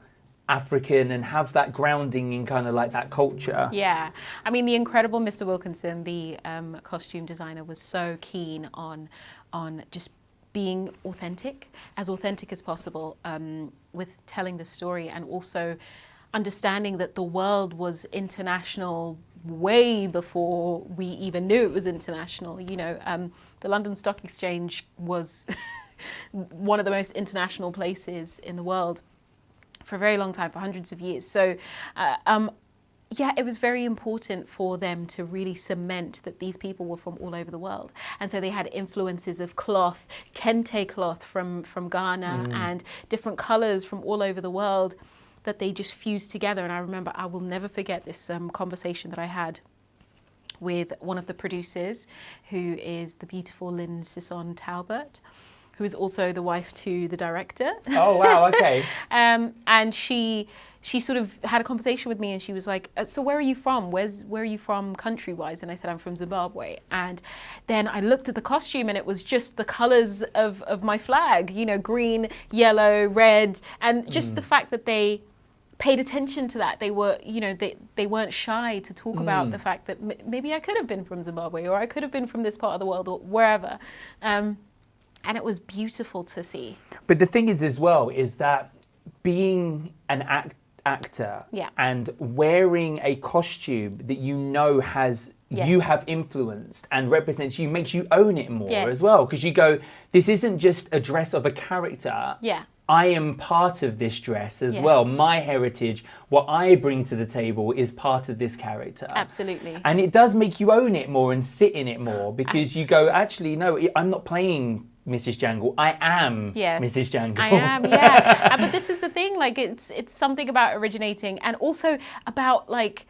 African and have that grounding in kind of like that culture? Yeah. I mean, the incredible Mr. Wilkinson, the costume designer, was so keen on just being authentic as possible with telling the story, and also understanding that the world was international way before we even knew it was international. You know, the London Stock Exchange was one of the most international places in the world for a very long time, for hundreds of years. So, yeah, it was very important for them to really cement that these people were from all over the world. And so they had influences of cloth, kente cloth from Ghana, and different colors from all over the world that they just fused together. And I remember, I will never forget this conversation that I had with one of the producers, who is the beautiful Lynn Sisson Talbot, who is also the wife to the director. Oh, wow, okay. And she sort of had a conversation with me, and she was like, so where are you from? Where are you from country-wise? And I said, I'm from Zimbabwe. And then I looked at the costume, and it was just the colors of my flag, you know, green, yellow, red, and just the fact that they paid attention to that. They were, you know, they weren't shy to talk about the fact that maybe I could have been from Zimbabwe, or I could have been from this part of the world, or wherever. And it was beautiful to see. But the thing is as well, is that being an actor and wearing a costume that you know has you have influenced and represents you, makes you own it more as well. Because you go, this isn't just a dress of a character. Yeah. I am part of this dress as well. My heritage, what I bring to the table is part of this character. Absolutely. And it does make you own it more and sit in it more, because you go, actually, no, I'm not playing Mrs. Jangle. I am Mrs. Jangle. I am, yeah. But this is the thing, like, it's something about originating, and also about, like,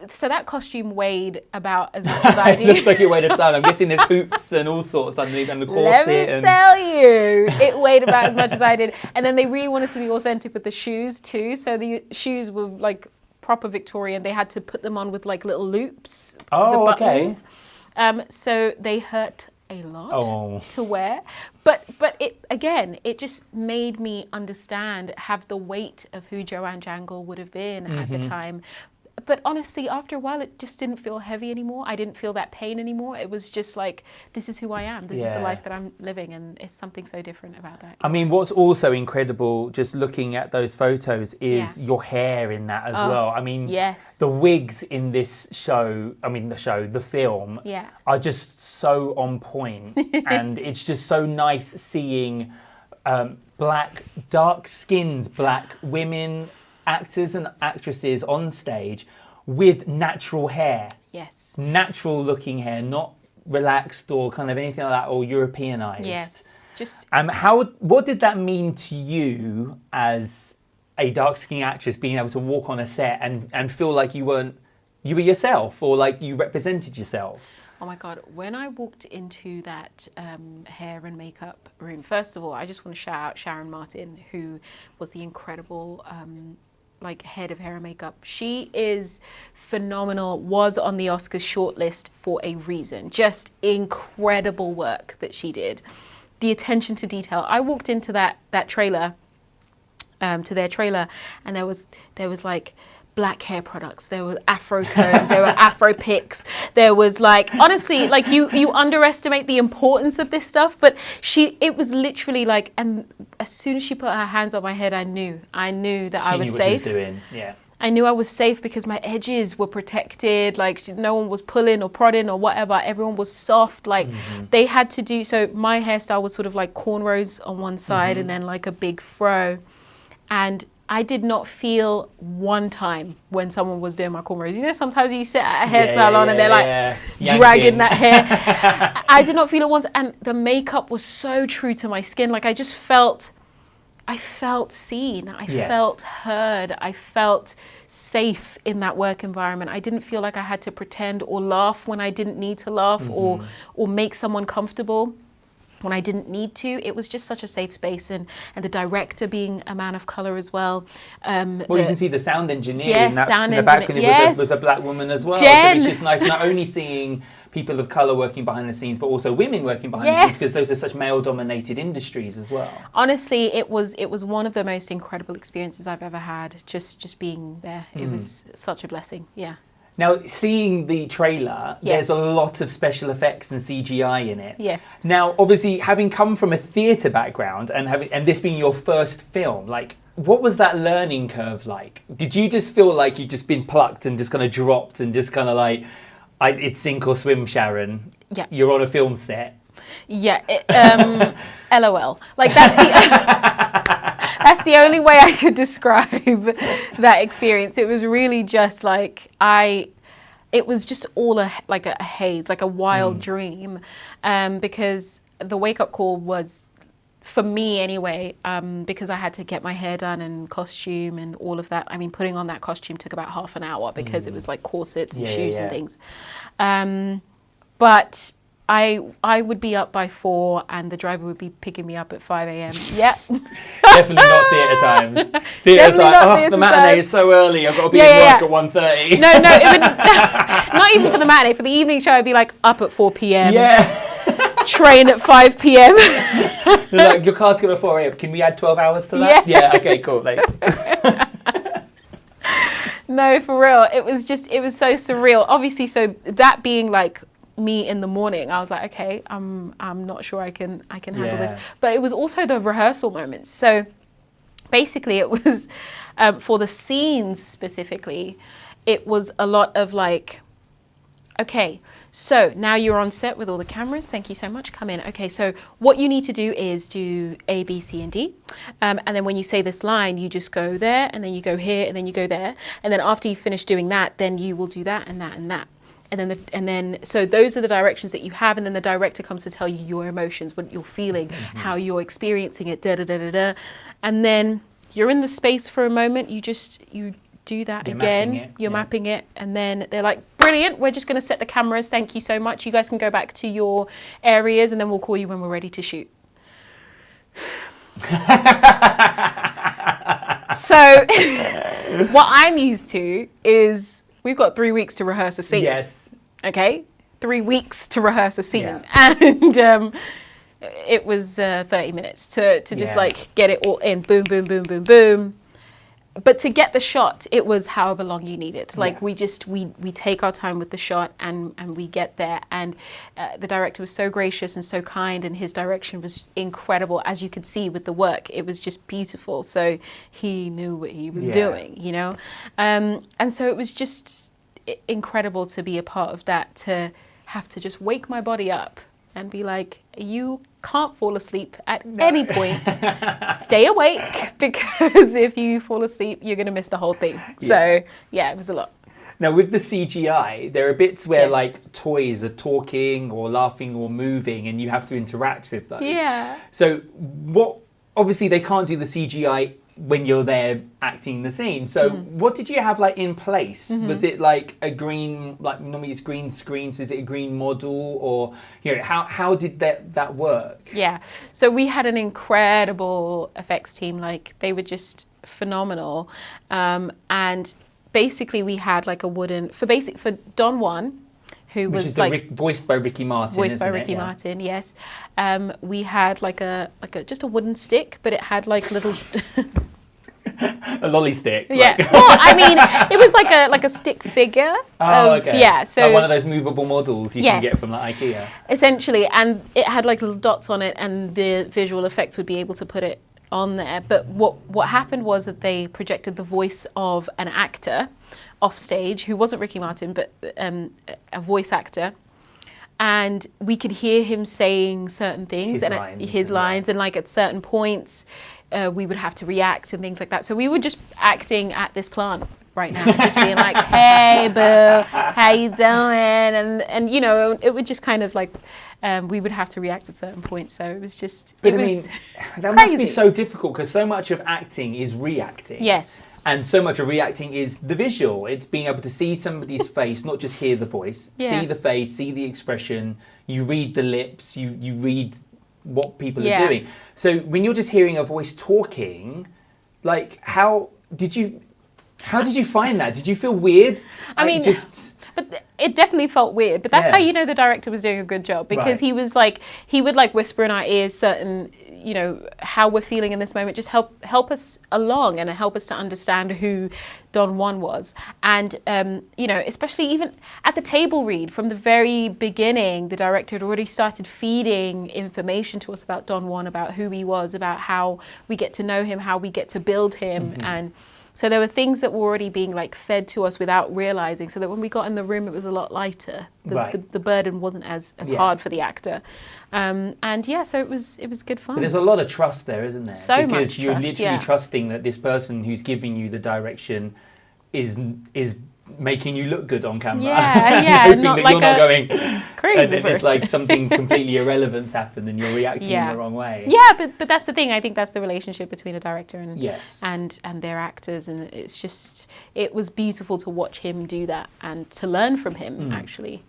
so that costume weighed about as much as I do. It looks like it weighed a ton. I'm guessing there's hoops and all sorts underneath, and the corset. Let me tell you, it weighed about as much as I did. And then they really wanted to be authentic with the shoes too. So the shoes were like proper Victorian. They had to put them on with like little loops. Oh, okay. So they hurt a lot to wear, but it just made me understand, have the weight of who Joanne Jangle would have been at the time. But honestly, after a while, it just didn't feel heavy anymore. I didn't feel that pain anymore. It was just like, this is who I am. This is the life that I'm living, and it's something so different about that. I mean, what's also incredible, just looking at those photos, is your hair in that as well. I mean, the wigs in this show, the film, are just so on point. And it's just so nice seeing dark-skinned black women, actors and actresses on stage with natural hair. Yes. Natural looking hair, not relaxed or kind of anything like that, or Europeanized. Yes. Just what did that mean to you as a dark-skinned actress, being able to walk on a set and feel like you were yourself, or like you represented yourself? Oh my God, when I walked into that hair and makeup room, first of all, I just want to shout out Sharon Martin, who was the incredible head of hair and makeup. She is phenomenal, was on the Oscars shortlist for a reason. Just incredible work that she did. The attention to detail. I walked into that trailer, to their trailer, and there was like black hair products, there were afro combs, there were afro picks, there was like, honestly, like you underestimate the importance of this stuff, but it was literally like, and as soon as she put her hands on my head, I knew that I was safe. She knew what she was doing, yeah. I knew I was safe because my edges were protected, like no one was pulling or prodding or whatever, everyone was soft, like they had to do, so my hairstyle was sort of like cornrows on one side and then like a big fro, and I did not feel one time when someone was doing my cornrows. You know, sometimes you sit at a hair salon and they're like dragging that hair. I did not feel it once. And the makeup was so true to my skin. Like I felt seen. I felt heard. I felt safe in that work environment. I didn't feel like I had to pretend or laugh when I didn't need to laugh or make someone comfortable when I didn't need to. It was just such a safe space, and the director being a man of color as well. You can see the sound engineer in the back, and it was a black woman as well. Jen. So it's just nice not only seeing people of color working behind the scenes, but also women working behind the scenes, because those are such male-dominated industries as well. Honestly, it was one of the most incredible experiences I've ever had. Just being there, it was such a blessing. Yeah. Now, seeing the trailer, there's a lot of special effects and CGI in it. Yes. Now, obviously, having come from a theatre background and this being your first film, like, what was that learning curve like? Did you just feel like you'd just been plucked and just kind of dropped and just kind of like, it's sink or swim, Sharon? Yeah. You're on a film set. Yeah. LOL. Like, that's the... That's the only way I could describe that experience. It was really just like it was just all like a haze, like a wild dream, because the wake-up call was, for me anyway, because I had to get my hair done and costume and all of that. I mean, putting on that costume took about half an hour because it was like corsets and shoes and things. But I would be up by 4 and the driver would be picking me up at 5 a.m. Yep. Definitely not theatre times. Theatre's like, the matinee is so early, I've got to be in work at 1:30. No, it would, not even for the matinee. For the evening show, I'd be like up at 4 p.m. Yeah. Train at 5 p.m. Like, your car's going to 4 a.m. Can we add 12 hours to that? Yeah, okay, cool, thanks. No, for real. It was so surreal. Obviously, so that being like me in the morning, I was like, okay, I'm not sure I can handle this. But it was also the rehearsal moments. So basically it was for the scenes specifically, it was a lot of like, okay, so now you're on set with all the cameras. Thank you so much. Come in. Okay, so what you need to do is do A, B, C, and D. And then when you say this line, you just go there, and then you go here, and then you go there. And then after you finish doing that, then you will do that and that and that. And then so those are the directions that you have, and then the director comes to tell you your emotions, what you're feeling, how you're experiencing it, and then you're in the space for a moment. You do that again. You're mapping it, and then they're like, brilliant. We're just going to set the cameras. Thank you so much. You guys can go back to your areas, and then we'll call you when we're ready to shoot. So what I'm used to is we've got 3 weeks to rehearse a scene. Yes. Okay? 3 weeks to rehearse a scene. Yeah. And it was 30 minutes to just like get it all in. Boom, boom, boom, boom, boom. But to get the shot, it was however long you needed. Like we take our time with the shot and we get there. And the director was so gracious and so kind, and his direction was incredible. As you could see with the work, it was just beautiful. So he knew what he was doing, you know? And so it was just incredible to be a part of that, to have to just wake my body up and be like, you can't fall asleep at any point. Stay awake, because if you fall asleep, you're going to miss the whole thing. So, yeah, it was a lot. Now, with the CGI, there are bits where, like, toys are talking or laughing or moving, and you have to interact with those. Yeah. So, obviously, they can't do the CGI when you're there acting the scene. So what did you have like in place? Was it like a green, like normally it's green screen, so is it a green model, or how did that work? Yeah, so we had an incredible effects team. Like, they were just phenomenal, and basically we had like a wooden for Don Juan, who Which was is like voiced by Ricky Martin. Voiced by Ricky Martin, yes. We had like a just a wooden stick, but it had like little A lolly stick. Yeah. Like. Well, I mean, it was like a stick figure. Okay. Yeah. So like one of those movable models you can get Yes. from like IKEA. essentially, and it had like little dots on it, and the visual effects would be able to put it on there. But what happened was that they projected the voice of an actor off stage who wasn't Ricky Martin, but a voice actor. And we could hear him saying certain things, his lines, and like at certain points, we would have to react and things like that. So we were just acting at this plant right now, just being like, "Hey, boo, how you doing?" And you know, it would just kind of like we would have to react at certain points. So it was just, But it I was mean, that crazy. must be so difficult because so much of acting is reacting. Yes. And so much of reacting is the visual. It's being able to see somebody's face, not just hear the voice. Yeah. See the face, see the expression. You read the lips. You read what people Yeah. are doing. So when you're just hearing a voice talking, like how did you find that? Did you feel weird? I mean, but it definitely felt weird. But that's Yeah. how you know the director was doing a good job, because Right. he was like, he would like whisper in our ears certain, you know, how we're feeling in this moment, just help us along and help us to understand who Don Juan was. And, you know, especially even at the table read from the very beginning, the director had already started feeding information to us about Don Juan, about who he was, about how we get to know him, how we get to build him. Mm-hmm. And so there were things that were already being like fed to us without realizing, so that when we got in the room, it was a lot lighter. The burden wasn't as Yeah. hard for the actor. And yeah, so it was good fun. But there's a lot of trust there, isn't there? So much because you're trust, literally yeah. trusting that this person who's giving you the direction is making you look good on camera. Yeah, and yeah, hoping not that like you're not a going crazy and then it's person. like something completely irrelevant's happened and you're reacting in Yeah. the wrong way. Yeah, but that's the thing. I think that's the relationship between a director and Yes. and their actors, and it's just, it was beautiful to watch him do that and to learn from him actually,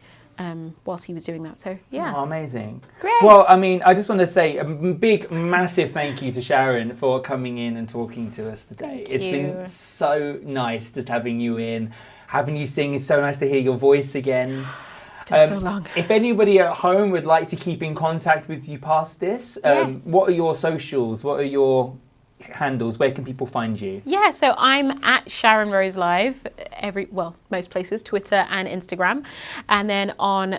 whilst he was doing that. So yeah. Oh, amazing. Great. Well, I mean, I just want to say a big, massive thank you to Sharon for coming in and talking to us today. Thank It's you. been so nice just having you in. Having you sing is so nice to hear your voice again. It's been so long. If anybody at home would like to keep in contact with you past this, Yes. what are your socials? What are your handles? Where can people find you? Yeah, so I'm at Sharon Rose Live most places, Twitter and Instagram. And then on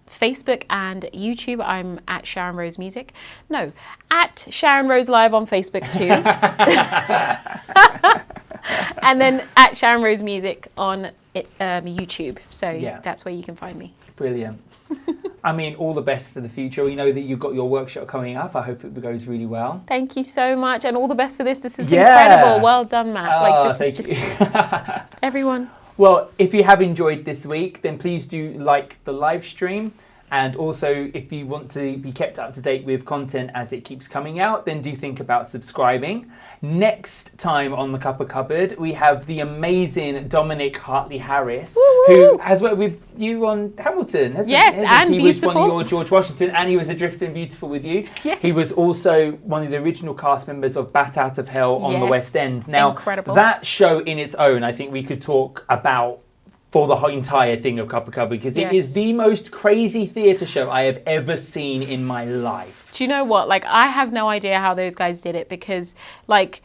Facebook and YouTube, I'm at Sharon Rose Music. No, at Sharon Rose Live on Facebook too. And then at Sharon Rose Music on YouTube. So Yeah. that's where you can find me. Brilliant. I mean, all the best for the future. We know that you've got your workshop coming up. I hope it goes really well. Thank you so much, and all the best for this. This is Yeah. incredible. Well done, Matt. Oh, This is thank just you. everyone. Well, if you have enjoyed this week, then please do like the live stream. And also, if you want to be kept up to date with content as it keeps coming out, then do think about subscribing. Next time on the Cuppa Cupboard, we have the amazing Dominic Hartley-Harris, who has worked with you on Hamilton, hasn't Yes, he? and He was one Beautiful. of your George Washington, and he was Adrifting Beautiful with you. Yes. He was also one of the original cast members of Bat Out of Hell on the Yes, West End. Now, incredible. that show in its own, I think we could talk about for the whole entire thing of Cuppa Cupboard, because it is Yes. the most crazy theatre show I have ever seen in my life. Do you know what? Like, I have no idea how those guys did it, because, like,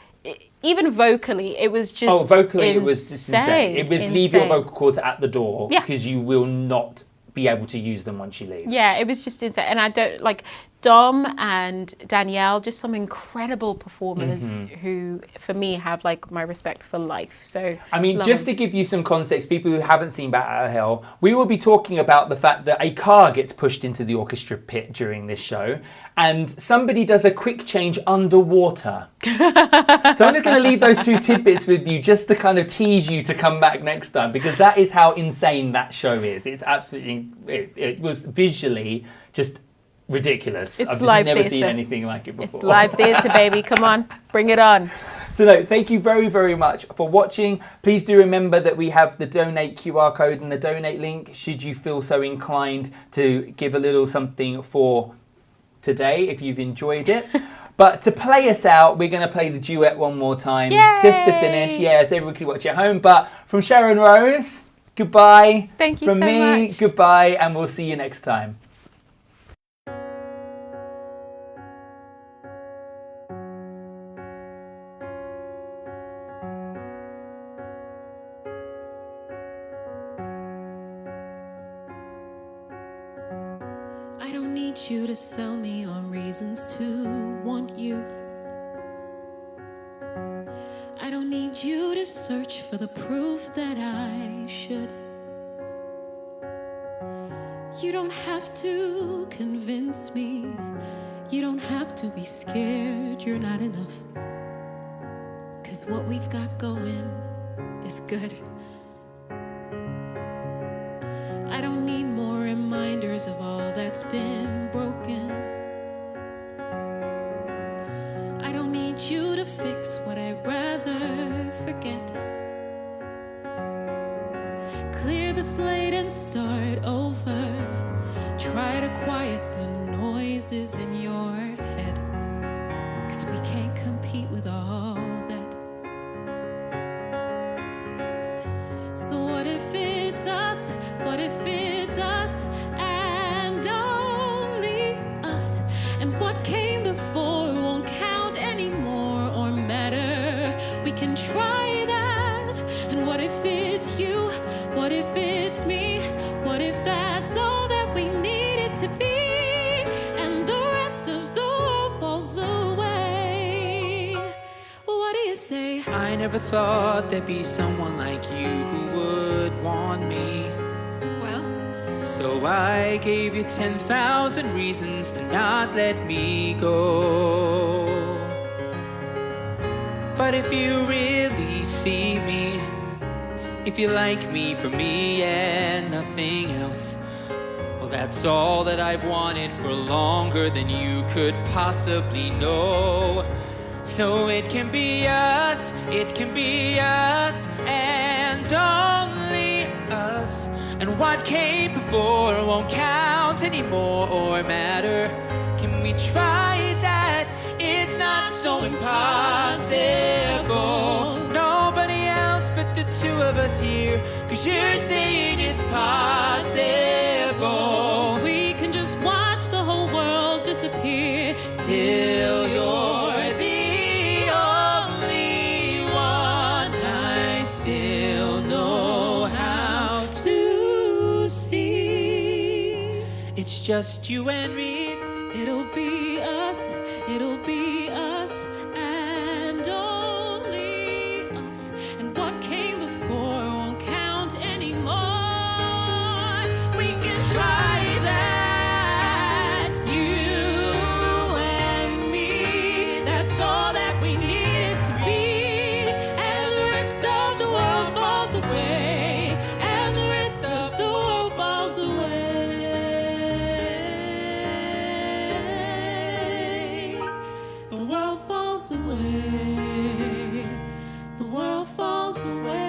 even vocally, it was just Vocally it was just insane. It was leave your insane. vocal cords at the door, Yeah. because you will not be able to use them once you leave. Yeah, it was just insane. And I don't, like, Dom and Danielle, just some incredible performers who, for me, have, like, my respect for life. So, I mean, love just them. to give you some context, people who haven't seen Bat Out of Hell, we will be talking about the fact that a car gets pushed into the orchestra pit during this show, and somebody does a quick change underwater. So I'm just going to leave those two tidbits with you just to kind of tease you to come back next time, because that is how insane that show is. It's absolutely, it was visually just ridiculous. It's I've just live never seen theatre. anything like it before. It's live theatre, baby. Come on, bring it on. So no, thank you very, very much for watching. Please do remember that we have the donate QR code and the donate link should you feel so inclined to give a little something for today if you've enjoyed it. But to play us out, we're going to play the duet one more time. Yay! Just to finish. Yeah, so everyone can watch at home. But from Sharon Rose, goodbye. Thank you from so me, much. goodbye, and we'll see you next time. I don't need you to sell me on reasons to want you. I don't need you to search for the proof that I should. You don't have to convince me. You don't have to be scared you're not enough. 'Cause what we've got going is good. I don't need more reminders of all that's been broken. I don't need you to fix what I'd rather forget. Clear the slate and start over. Try to quiet the noises in your head. 'Cause we can't compete with all that. So what if it's us? What if it's us and only us? And what came before won't count anymore or matter. We can try that. And what if it's you? What if it's me? What if that's all that we need it to be? And the rest of the world falls away. What do you say? I never thought there'd be someone like you who would want me. Well, So I gave you 10,000 reasons to not let me go. But if you really see me, if you like me for me and nothing else, well, that's all that I've wanted for longer than you could possibly know. So it can be us, and only us. And what came before won't count anymore or matter. Can we try that? It's not so impossible. Nobody else but the two of us here. 'Cause you're saying it's possible. we can just watch the whole world disappear Till you're the only one I still know how to. to see. It's just you and me. It'll be us, and only us. And what came before won't count anymore. We can try that, you and me. That's all that we need it to be. And the rest of the world falls away. And the rest of the world falls away. The world falls away. The world falls away.